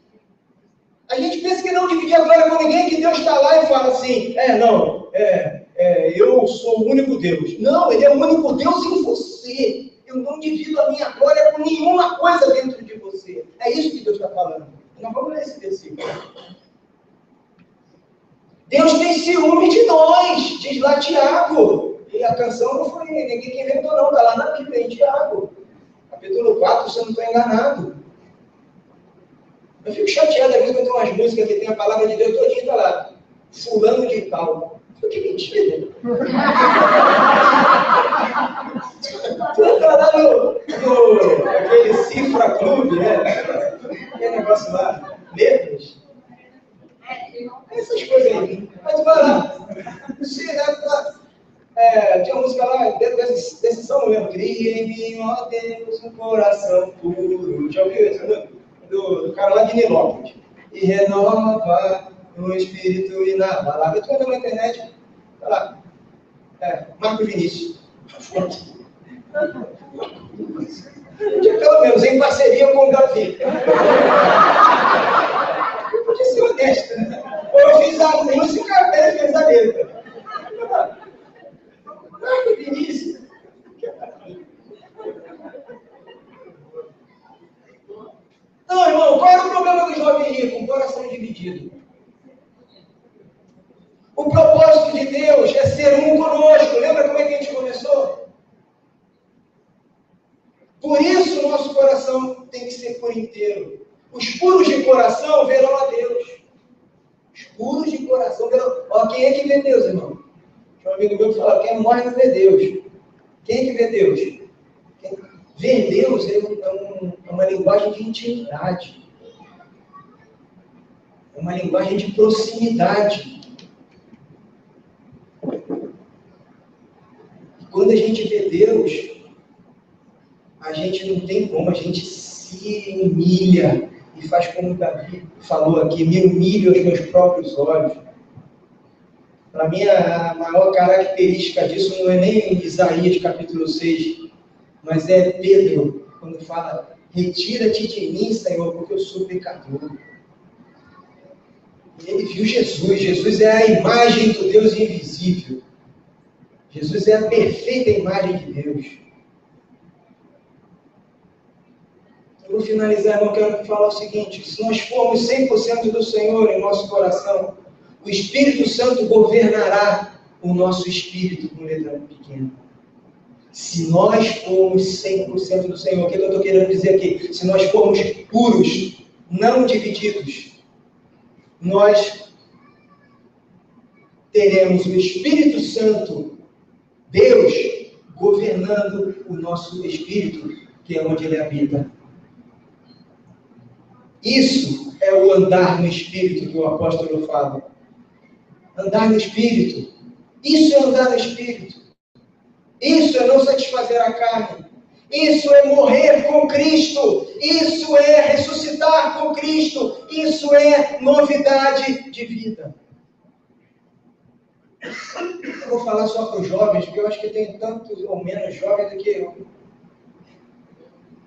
A gente pensa que não dividir a glória com ninguém, que Deus está lá e fala assim, eu sou o único Deus. Não, ele é o único Deus em você. Eu não divido a minha glória com nenhuma coisa dentro de você. É isso que Deus está falando. Nós vamos ler esse versículo. Deus tem ciúme de nós, diz lá Tiago. E a canção não foi ninguém que inventou, não. Está lá na Bíblia, em Tiago. Capítulo 4, se eu não estou enganado. Eu fico chateado às vezes quando tem umas músicas que tem a palavra de Deus todinha, está lá. Fulano de tal. Que mentira. Está lá no aquele Cifra Clube, né? Aquele negócio lá. Letras. Essas coisas aí. Mas vai lá. Tinha uma música lá, desse salmo mesmo. Cria em mim, ó Deus, um coração puro. Já ouviu isso? Do cara lá de Nilópolis. E renova no espírito inabalável. Eu estou vendo na internet. Tá lá. Marco Vinícius. Pelo menos em parceria com o Davi. Eu podia ser honesto, né? Ou eu fiz a música, ele fez a letra. Marco Vinícius. Não, irmão, qual era o problema do jovem rico? Um coração dividido. O propósito de Deus é ser um conosco. Lembra como é que a gente começou? Por isso o nosso coração tem que ser por inteiro. Os puros de coração verão a Deus. Os puros de coração verão... Ó, quem é que vê Deus, irmão? Tinha um amigo meu que falou, quem morre não vê Deus. Quem é que vê Deus? Ver Deus é uma linguagem de intimidade. É uma linguagem de proximidade. Quando a gente vê Deus, a gente não tem como, a gente se humilha e faz como o Davi falou aqui, me humilho aos meus próprios olhos. Para mim, a maior característica disso não é nem em Isaías capítulo 6, mas é Pedro, quando fala, retira-te de mim, Senhor, porque eu sou pecador. E ele viu Jesus, Jesus é a imagem do Deus invisível. Jesus é a perfeita imagem de Deus. Eu vou finalizar, irmão, quero falar o seguinte, se nós formos 100% do Senhor em nosso coração, o Espírito Santo governará o nosso espírito com letra pequena. Se nós formos 100% do Senhor, o que eu estou querendo dizer aqui? Se nós formos puros, não divididos, nós teremos o Espírito Santo, Deus, governando o nosso espírito, que é onde ele habita. Isso é o andar no Espírito que o apóstolo fala. Andar no Espírito. Isso é andar no Espírito. Isso é não satisfazer a carne. Isso é morrer com Cristo. Isso é ressuscitar com Cristo. Isso é novidade de vida. Eu vou falar só para os jovens, porque eu acho que tem tantos ou menos jovens do que eu.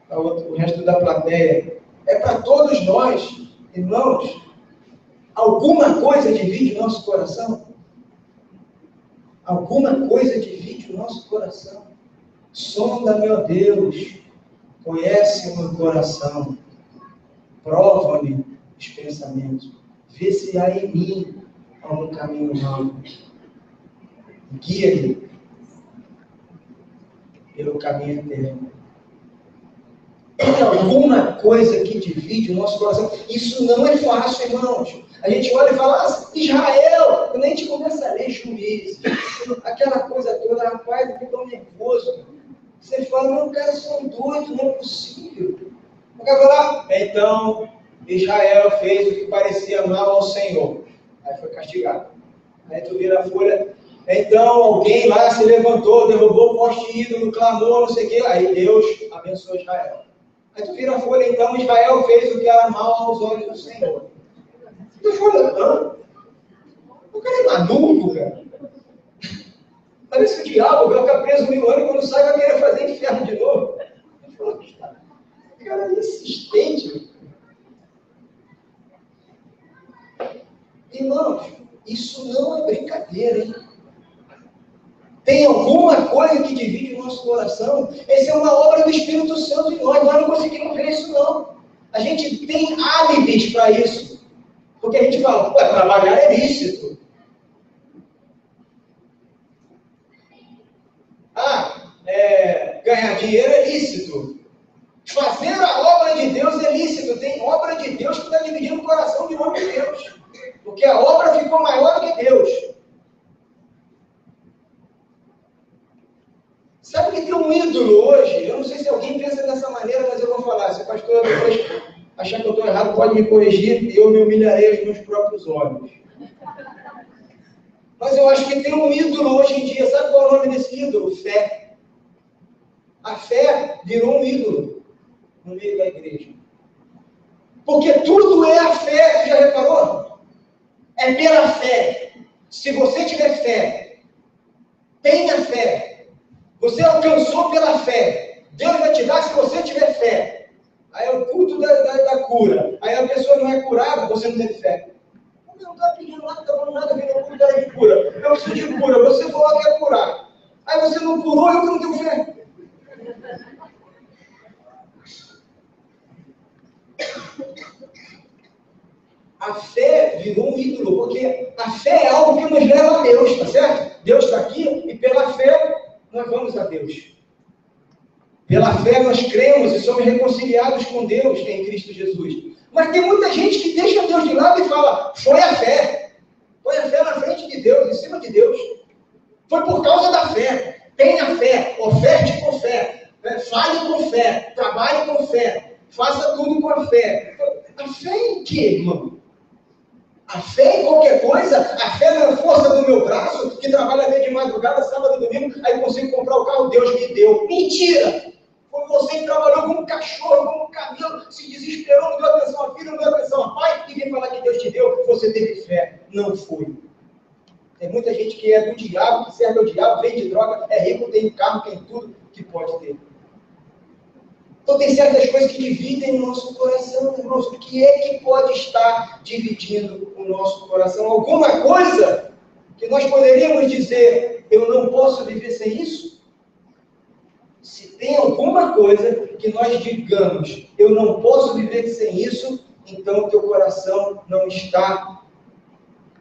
O resto da plateia. É para todos nós, irmãos. Alguma coisa divide o nosso coração? Alguma coisa divide o nosso coração? Sonda, meu Deus, conhece o meu coração, prova-me os pensamentos, vê se há em mim algum caminho mau. Guia-me pelo caminho eterno. Tem alguma coisa que divide o nosso coração? Isso não é fácil, irmãos. A gente olha e fala, Israel, quando a gente começa a ler Juízes, aquela coisa toda, rapaz, eu fico tão nervoso. Você fala, não, caras são doidos, não é possível. O cara fala, então, Israel fez o que parecia mal ao Senhor. Aí foi castigado. Aí tu vira a folha, então alguém lá se levantou, derrubou o poste ídolo, clamou, não sei o quê. Aí Deus abençoou Israel. Aí tu vira a folha, então Israel fez o que era mal aos olhos do Senhor. Tu fala, não. O cara é maluco, cara. Parece que o diabo vai ficar preso 1000 anos e quando sai vai querer fazer inferno de novo. O cara é insistente. Irmãos, isso não é brincadeira, hein? Tem alguma coisa que divide o nosso coração? Essa é uma obra do Espírito Santo em nós. Nós não conseguimos ver isso, não. A gente tem álibis para isso. Porque a gente fala, pô, trabalhar é lícito. Ganhar dinheiro é lícito. Fazer a obra de Deus é lícito. Tem obra de Deus que está dividindo o coração de nome de Deus. Porque a obra ficou maior do que Deus. Sabe que tem um ídolo hoje? Eu não sei se alguém pensa dessa maneira, mas eu vou falar. Se o pastor depois achar que eu estou errado, pode me corrigir e eu me humilharei aos meus próprios olhos. Mas eu acho que tem um ídolo hoje em dia. Sabe qual é o nome desse ídolo? Fé. A fé virou um ídolo no meio da igreja. Porque tudo é a fé. Você já reparou? É pela fé. Se você tiver fé, tenha fé. Você alcançou pela fé. Deus vai te dar se você tiver fé. Aí é o culto da cura. Aí a pessoa não é curada, você não teve fé. Não está pedindo nada, está falando nada, vindo culto de cura. Eu preciso de cura, você falou que ia curar. Aí você não curou, eu não tenho fé. A fé virou um ídolo, porque a fé é algo que nos leva a Deus, tá certo? Deus está aqui e pela fé nós vamos a Deus. Pela fé nós cremos e somos reconciliados com Deus em Cristo Jesus. Mas tem muita gente que deixa Deus de lado e fala, foi a fé. Foi a fé na frente de Deus, em cima de Deus. Foi por causa da fé. Tenha fé, oferte com fé, fale com fé, trabalhe com fé, faça tudo com a fé. A fé em quê, irmão? A fé em qualquer coisa? A fé na força do meu braço, que trabalha até de madrugada, sábado e domingo, aí consigo comprar o carro, Deus me deu. Mentira! Foi você que trabalhou como um cachorro, como um camelo, se desesperou, não deu atenção a filho, não deu atenção a pai, e vem falar que Deus te deu, você teve fé. Não foi. Tem muita gente que é do diabo, que serve ao diabo, vende droga, é rico, tem carro, tem tudo que pode ter. Então tem certas coisas que dividem o nosso coração, irmãos. O que é que pode estar dividindo o nosso coração? Alguma coisa que nós poderíamos dizer, eu não posso viver sem isso? Se tem alguma coisa que nós digamos, eu não posso viver sem isso, então o teu coração não está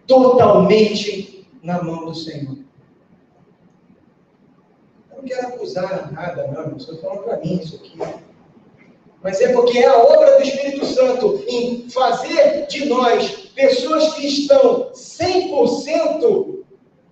totalmente na mão do Senhor. Eu não quero acusar nada, não. Estou falando para mim isso aqui. Mas é porque é a obra do Espírito Santo em fazer de nós pessoas que estão 100%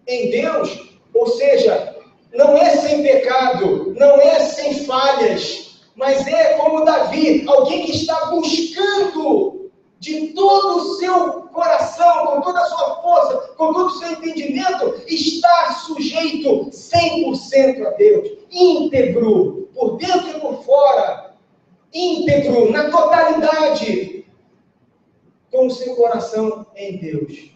em Deus, ou seja, não é sem pecado, não é sem falhas, mas é como Davi, alguém que está buscando de todo o seu coração, com toda a sua força, com todo o seu entendimento, estar sujeito 100% a Deus, íntegro, por dentro e por fora, íntegro, na totalidade, com o seu coração em Deus.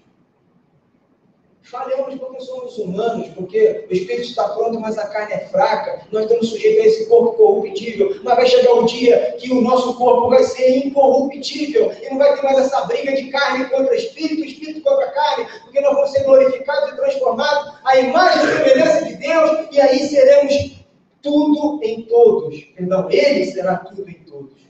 Falhamos porque somos humanos, porque o espírito está pronto, mas a carne é fraca. Nós estamos sujeitos a esse corpo corruptível. Mas vai chegar o dia que o nosso corpo vai ser incorruptível. E não vai ter mais essa briga de carne contra espírito, espírito contra carne, porque nós vamos ser glorificados e transformados à imagem e semelhança de Deus, e aí seremos tudo em todos. Perdão, Ele será tudo em todos.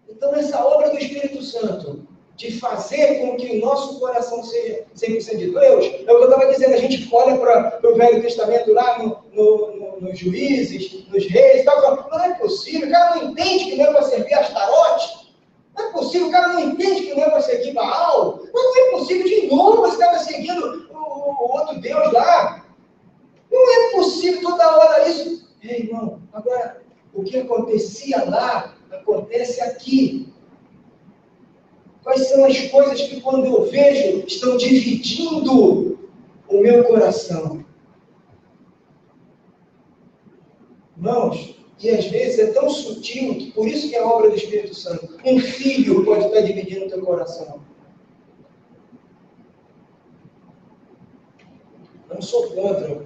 Então, essa obra do Espírito Santo, de fazer com que o nosso coração seja 100% de Deus, é o que eu estava dizendo, a gente olha para o Velho Testamento lá nos juízes, nos reis, e tal, falando, não é possível, o cara não entende que não é para servir Astarote, não é possível, o cara não entende que não é para seguir Baal, mas não é possível, de novo você estava seguindo o outro Deus lá, não é possível toda hora isso. Ei, irmão, agora, o que acontecia lá, acontece aqui. Quais são as coisas que, quando eu vejo, estão dividindo o meu coração? Irmãos, e às vezes é tão sutil, que por isso que é a obra do Espírito Santo. Um filho pode estar dividindo o teu coração. Não sou contra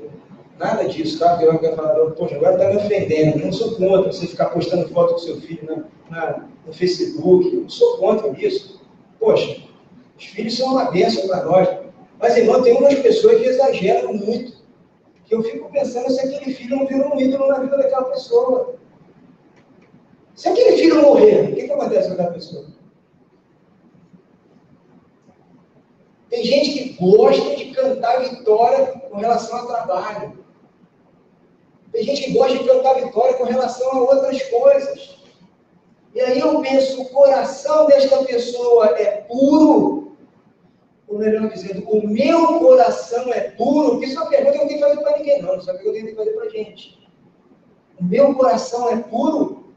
nada disso, tá? Porque eu quero falar, poxa, agora está me ofendendo. Não sou contra você ficar postando foto do seu filho no Facebook. Não sou contra isso. Poxa, os filhos são uma bênção para nós. Mas, irmão, tem umas pessoas que exageram muito. Que eu fico pensando se aquele filho não virou um ídolo na vida daquela pessoa. Se aquele filho morrer, o que acontece com aquela pessoa? Tem gente que gosta de cantar vitória com relação ao trabalho. Tem gente que gosta de cantar vitória com relação a outras coisas. E aí eu penso, o coração desta pessoa é puro? Ou melhor dizendo, o meu coração é puro? Isso é uma pergunta que eu não tenho que fazer para ninguém, não. Isso é uma pergunta que eu tenho que fazer para a gente. O meu coração é puro?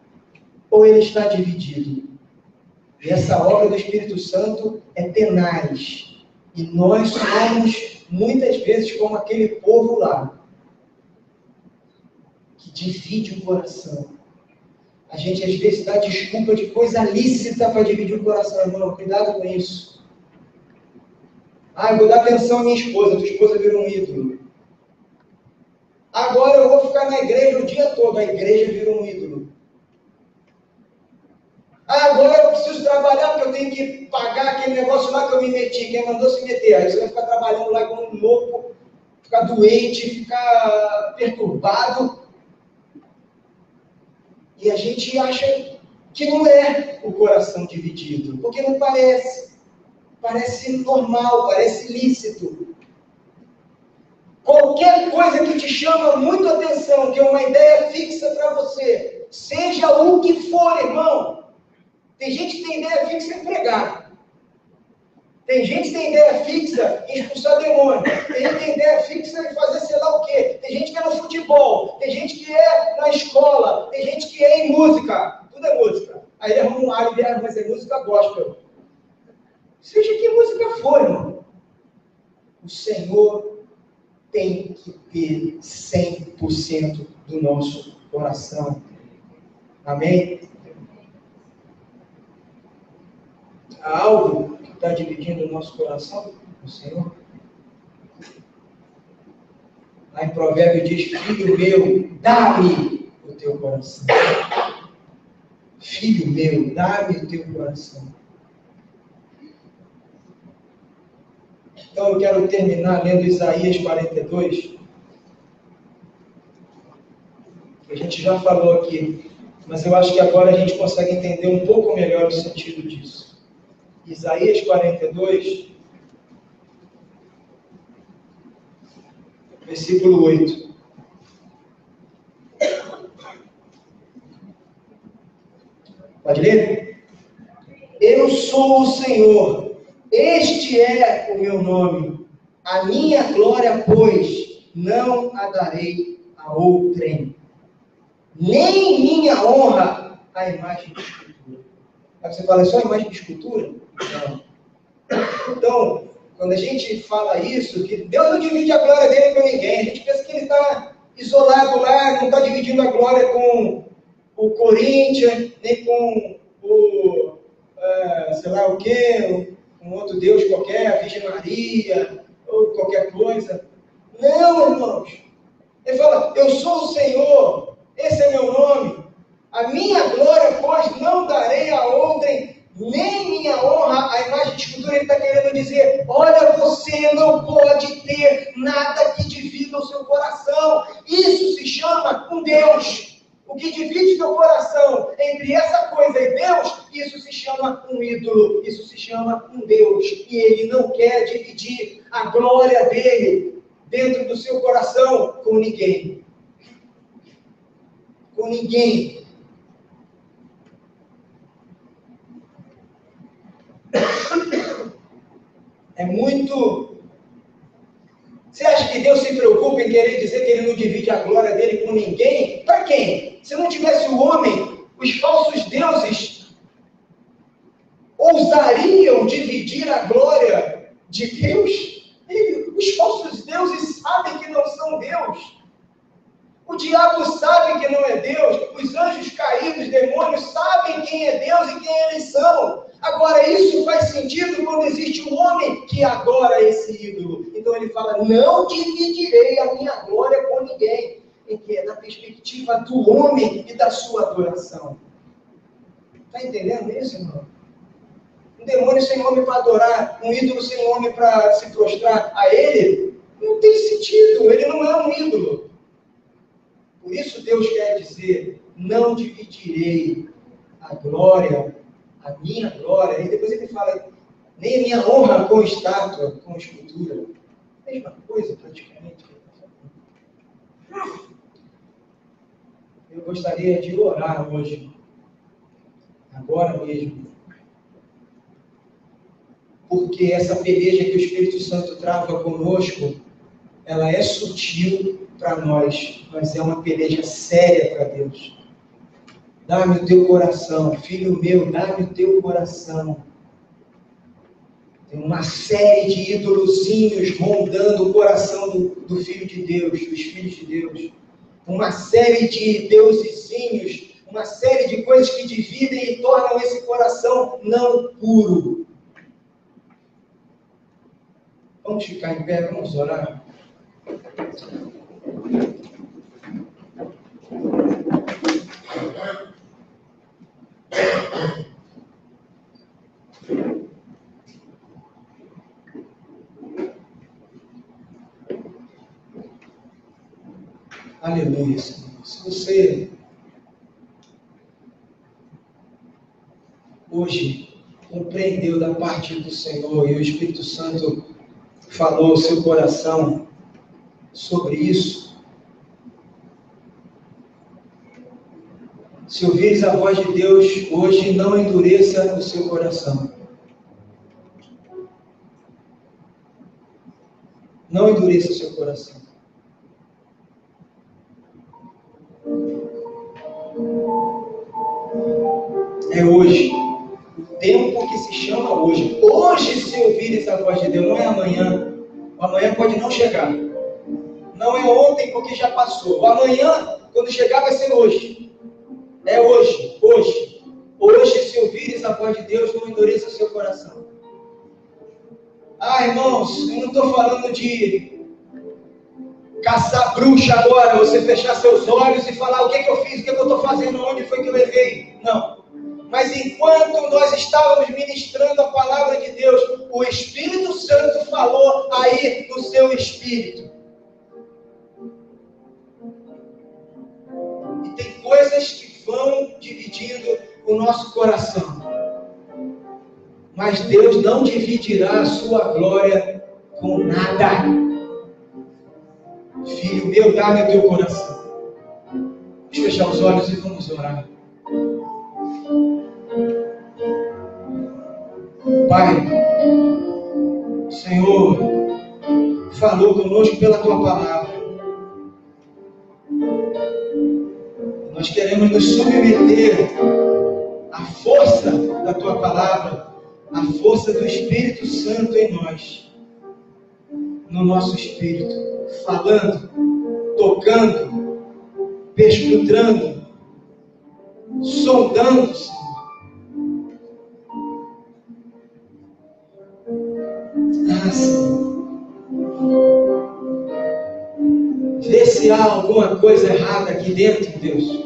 Ou ele está dividido? E essa obra do Espírito Santo é tenaz. E nós somos, muitas vezes, como aquele povo lá, que divide o coração. A gente, às vezes, dá desculpa de coisa lícita para dividir o coração, irmão. Cuidado com isso. Eu vou dar atenção à minha esposa. Tua esposa virou um ídolo. Agora eu vou ficar na igreja o dia todo. A igreja virou um ídolo. Agora eu preciso trabalhar porque eu tenho que pagar aquele negócio lá que eu me meti. Quem mandou se meter? Aí você vai ficar trabalhando lá como um louco, ficar doente, ficar perturbado. E a gente acha que não é o coração dividido, porque não parece. Parece normal, parece lícito. Qualquer coisa que te chama muito a atenção, que é uma ideia fixa para você, seja o que for, irmão. Tem gente que tem ideia fixa em pregar. Tem gente que tem ideia fixa em expulsar demônio. Tem gente que tem ideia fixa em fazer sei lá o quê. Tem gente que é no futebol. Tem gente que é na escola. Tem gente que é em música. Tudo é música. Aí ele arruma um ar e mas é música gospel. Seja que música for, irmão. O Senhor tem que ter 100% do nosso coração. Amém? Há algo que está dividindo o nosso coração? O Senhor? Lá em Provérbio diz, filho meu, dá-me o teu coração. Filho meu, dá-me o teu coração. Então eu quero terminar lendo Isaías 42. Que a gente já falou aqui, mas eu acho que agora a gente consegue entender um pouco melhor o sentido disso. Isaías 42, versículo 8. Pode ler? Eu sou o Senhor, este é o meu nome. A minha glória, pois, não a darei a outrem. Nem minha honra a imagem de escultura. Aí você fala, é só imagem de escultura? Não. Então, quando a gente fala isso, que Deus não divide a glória dele com ninguém, a gente pensa que ele está isolado lá, não está dividindo a glória com o Corinthians, nem com o, sei lá o quê, um outro Deus qualquer, a Virgem Maria, ou qualquer coisa. Não, irmãos. Ele fala, eu sou o Senhor, esse é meu nome. A minha glória, pois, não darei a outrem, nem minha honra a imagem de escultura. Ele está querendo dizer, olha, você não pode ter nada que divida o seu coração. Isso se chama um Deus. O que divide seu coração entre essa coisa e Deus, isso se chama um ídolo, isso se chama um Deus. E ele não quer dividir a glória dele dentro do seu coração com ninguém. Com ninguém. É muito... Você acha que Deus se preocupa em querer dizer que ele não divide a glória dele com ninguém? Para quem? Se não tivesse o homem, os falsos deuses ousariam dividir a glória de Deus? Os falsos deuses sabem que não são Deus. O diabo sabe que não é Deus. Os anjos caídos, demônios, sabem quem é Deus e quem eles são. Agora, isso faz sentido quando existe um homem que adora esse ídolo. Então ele fala, não dividirei a minha glória com ninguém. Em que é da perspectiva do homem e da sua adoração. Está entendendo isso, irmão? Um demônio sem nome para adorar, um ídolo sem nome para se prostrar a ele, não tem sentido, ele não é um ídolo. Por isso Deus quer dizer, não dividirei a glória, a minha glória, e depois ele fala, nem a minha honra com estátua, com escultura. Mesma coisa, praticamente. Eu gostaria de orar hoje, agora mesmo, porque essa peleja que o Espírito Santo trava conosco, ela é sutil para nós, mas é uma peleja séria para Deus. Dá-me o teu coração, filho meu, dá-me o teu coração. Tem uma série de ídolozinhos rondando o coração do Filho de Deus, dos filhos de Deus. Uma série de deusezinhos, uma série de coisas que dividem e tornam esse coração não puro. Vamos ficar em pé, vamos orar. Aleluia, Senhor. Se você hoje compreendeu da parte do Senhor e o Espírito Santo falou ao seu coração sobre isso, se ouvires a voz de Deus hoje, não endureça o seu coração. Não endureça o seu coração. É hoje. O tempo que se chama hoje. Hoje, se ouvires a voz de Deus, não é amanhã. O amanhã pode não chegar. Não é ontem, porque já passou. O amanhã, quando chegar, vai ser hoje. É hoje. Hoje. Hoje, se ouvires a voz de Deus, não endureça o seu coração. Ah, irmãos, eu não estou falando de caçar bruxa agora, você fechar seus olhos e falar o que eu fiz, o que eu estou fazendo, onde foi que eu errei. Não. Mas enquanto nós estávamos ministrando a palavra de Deus, o Espírito Santo falou aí no seu espírito. E tem coisas que vão dividindo o nosso coração. Mas Deus não dividirá a sua glória com nada. Filho meu, dá-me o teu coração. Vamos fechar os olhos e vamos orar. Pai, o Senhor falou conosco pela Tua palavra. Nós queremos nos submeter à força da Tua palavra, à força do Espírito Santo em nós, no nosso espírito, falando, tocando, perscrutando, sondando, Senhor. Vê se há alguma coisa errada aqui dentro, Deus.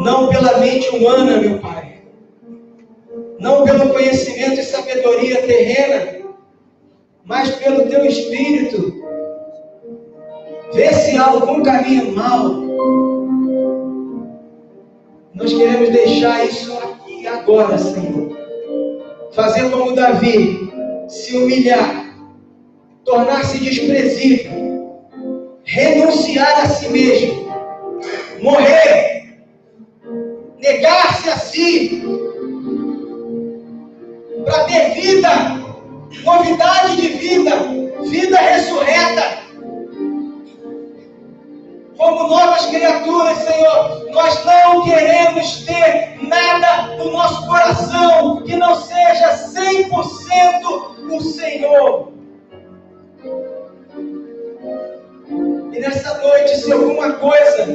Não pela mente humana, meu Pai. Não pelo conhecimento e sabedoria terrena, mas pelo Teu Espírito. Vê se há algum caminho mau. Nós queremos deixar isso aqui agora, Senhor. Fazer como Davi, se humilhar, tornar-se desprezível, renunciar a si mesmo, morrer, negar-se a si, para ter vida, novidade de vida, vida ressurreta, como novas criaturas, Senhor. Nós não queremos ter nada no nosso coração que não seja 100% o Senhor. E nessa noite, se alguma coisa,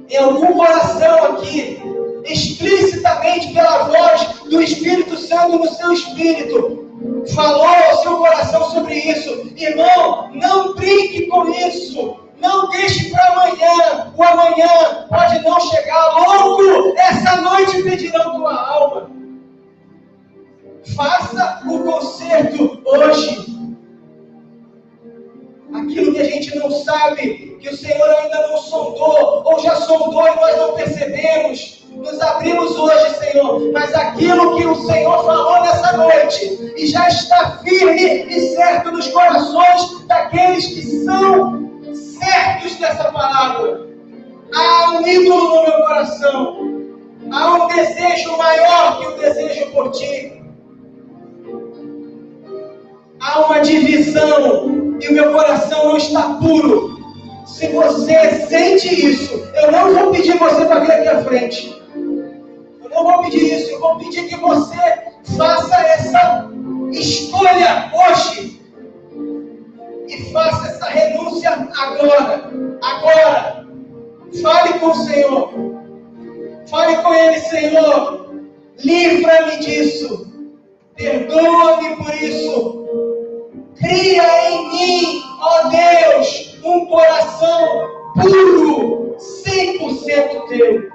em algum coração aqui, explicitamente pela voz do Espírito Santo no seu espírito, falou ao seu coração sobre isso, irmão, não brinque com isso. Não deixe para amanhã. O amanhã pode não chegar. Logo, essa noite pedirão tua alma. Faça o conserto hoje. Aquilo que a gente não sabe, que o Senhor ainda não sondou, ou já sondou e nós não percebemos, nos abrimos hoje, Senhor, mas aquilo que o Senhor falou nessa noite, e já está firme e certo nos corações daqueles que são certos dessa palavra. Há um ídolo no meu coração, há um desejo maior que o desejo por Ti. Há uma divisão e o meu coração não está puro. Se você sente isso, eu não vou pedir você para vir aqui à frente. Eu não vou pedir isso, eu vou pedir que você faça essa escolha hoje. E faça essa renúncia agora. Agora. Fale com o Senhor. Fale com Ele, Senhor. Livra-me disso. Perdoa-me por isso. Cria em mim, ó Deus, um coração puro, 100% teu.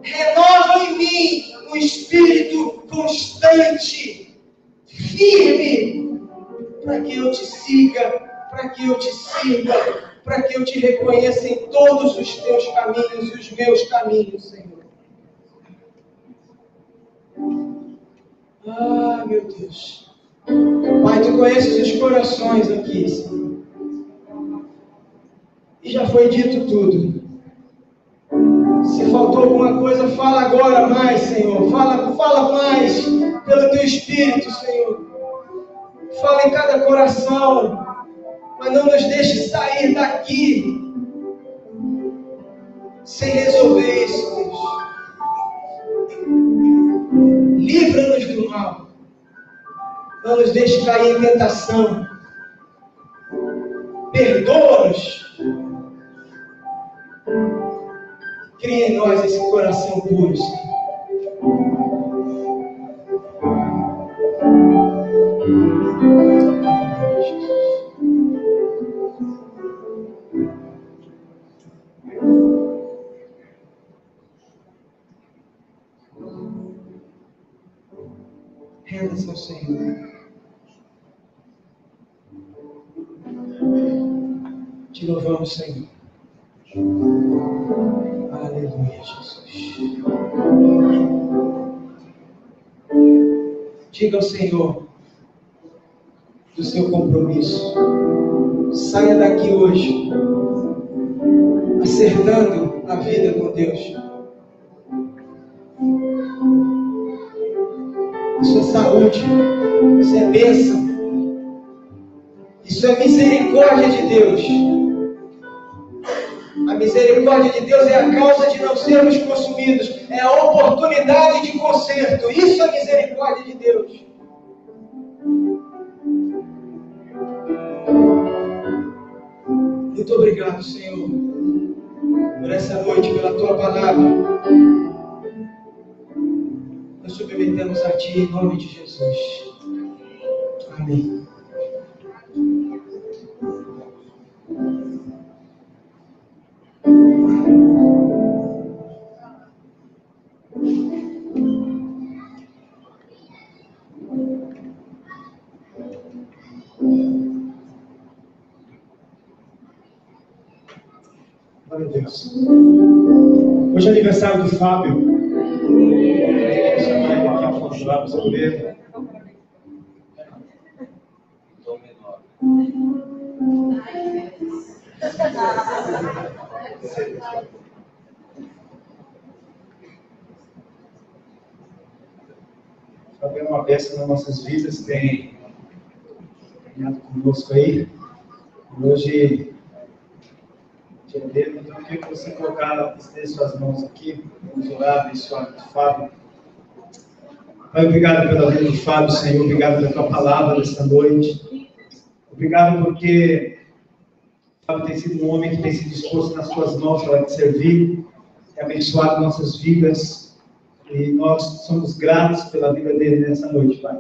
Renova em mim um espírito constante, firme, para que eu te siga, para que eu te sirva, para que eu te reconheça em todos os teus caminhos e os meus caminhos, Senhor. Ah, meu Deus. Pai, Tu conheces os corações aqui, Senhor. E já foi dito tudo. Se faltou alguma coisa, fala agora mais, Senhor. Fala mais pelo Teu Espírito, Senhor. Fala em cada coração. Mas não nos deixe sair daqui sem resolver isso, Deus. Livra-nos do mal. Não nos deixe cair em tentação. Perdoa-nos. Cria em nós esse coração puro, Senhor. Renda-se ao Senhor. Te louvamos, Senhor. Aleluia, Jesus. Diga ao Senhor do seu compromisso. Saia daqui hoje acertando a vida com Deus. A sua saúde, isso é bênção. Isso é misericórdia de Deus. A misericórdia de Deus é a causa de não sermos consumidos. É a oportunidade de conserto. Isso é misericórdia de Deus. Muito obrigado, Senhor, por essa noite, pela Tua palavra. Nós submetemos a Ti em nome de Jesus. Amém. Glória a Deus. Hoje é aniversário do Fábio. Vou chamar ele aqui a fundo lá para saber. Fábio é uma bênção nas nossas vidas, tem caminhado conosco aí. E hoje, dia dele, então eu queria que você colocar suas mãos aqui, vamos orar, abençoar o Fábio. Pai, obrigado pela vida do Fábio, Senhor, obrigado pela Tua palavra nesta noite. Obrigado porque o Fábio tem sido um homem que tem se disposto nas Tuas mãos para te servir, e abençoar nossas vidas, e nós somos gratos pela vida dele nessa noite, Pai.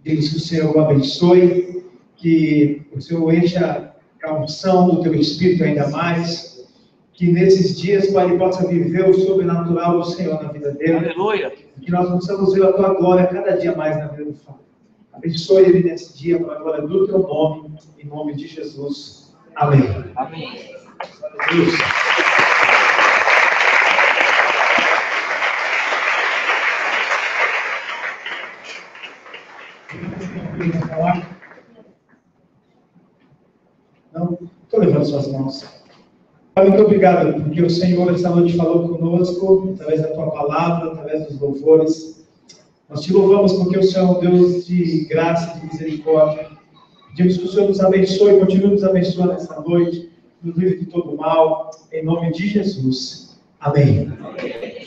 Pedimos que o Senhor o abençoe, que o Senhor encha a unção do Teu Espírito ainda mais, que nesses dias, Pai, ele possa viver o sobrenatural do Senhor na vida dele. Aleluia. Que nós possamos ver a tua glória cada dia mais na vida do Pai. Abençoe ele nesse dia para a glória do teu nome, em nome de Jesus. Amém. Amém. Deus. Não? Estou levando suas mãos. Pai, muito obrigado, porque o Senhor essa noite falou conosco, através da tua palavra, através dos louvores. Nós te louvamos porque o Senhor é um Deus de graça e de misericórdia. Pedimos que o Senhor nos abençoe, continue nos abençoando essa noite, nos livre de todo mal, em nome de Jesus. Amém. Amém.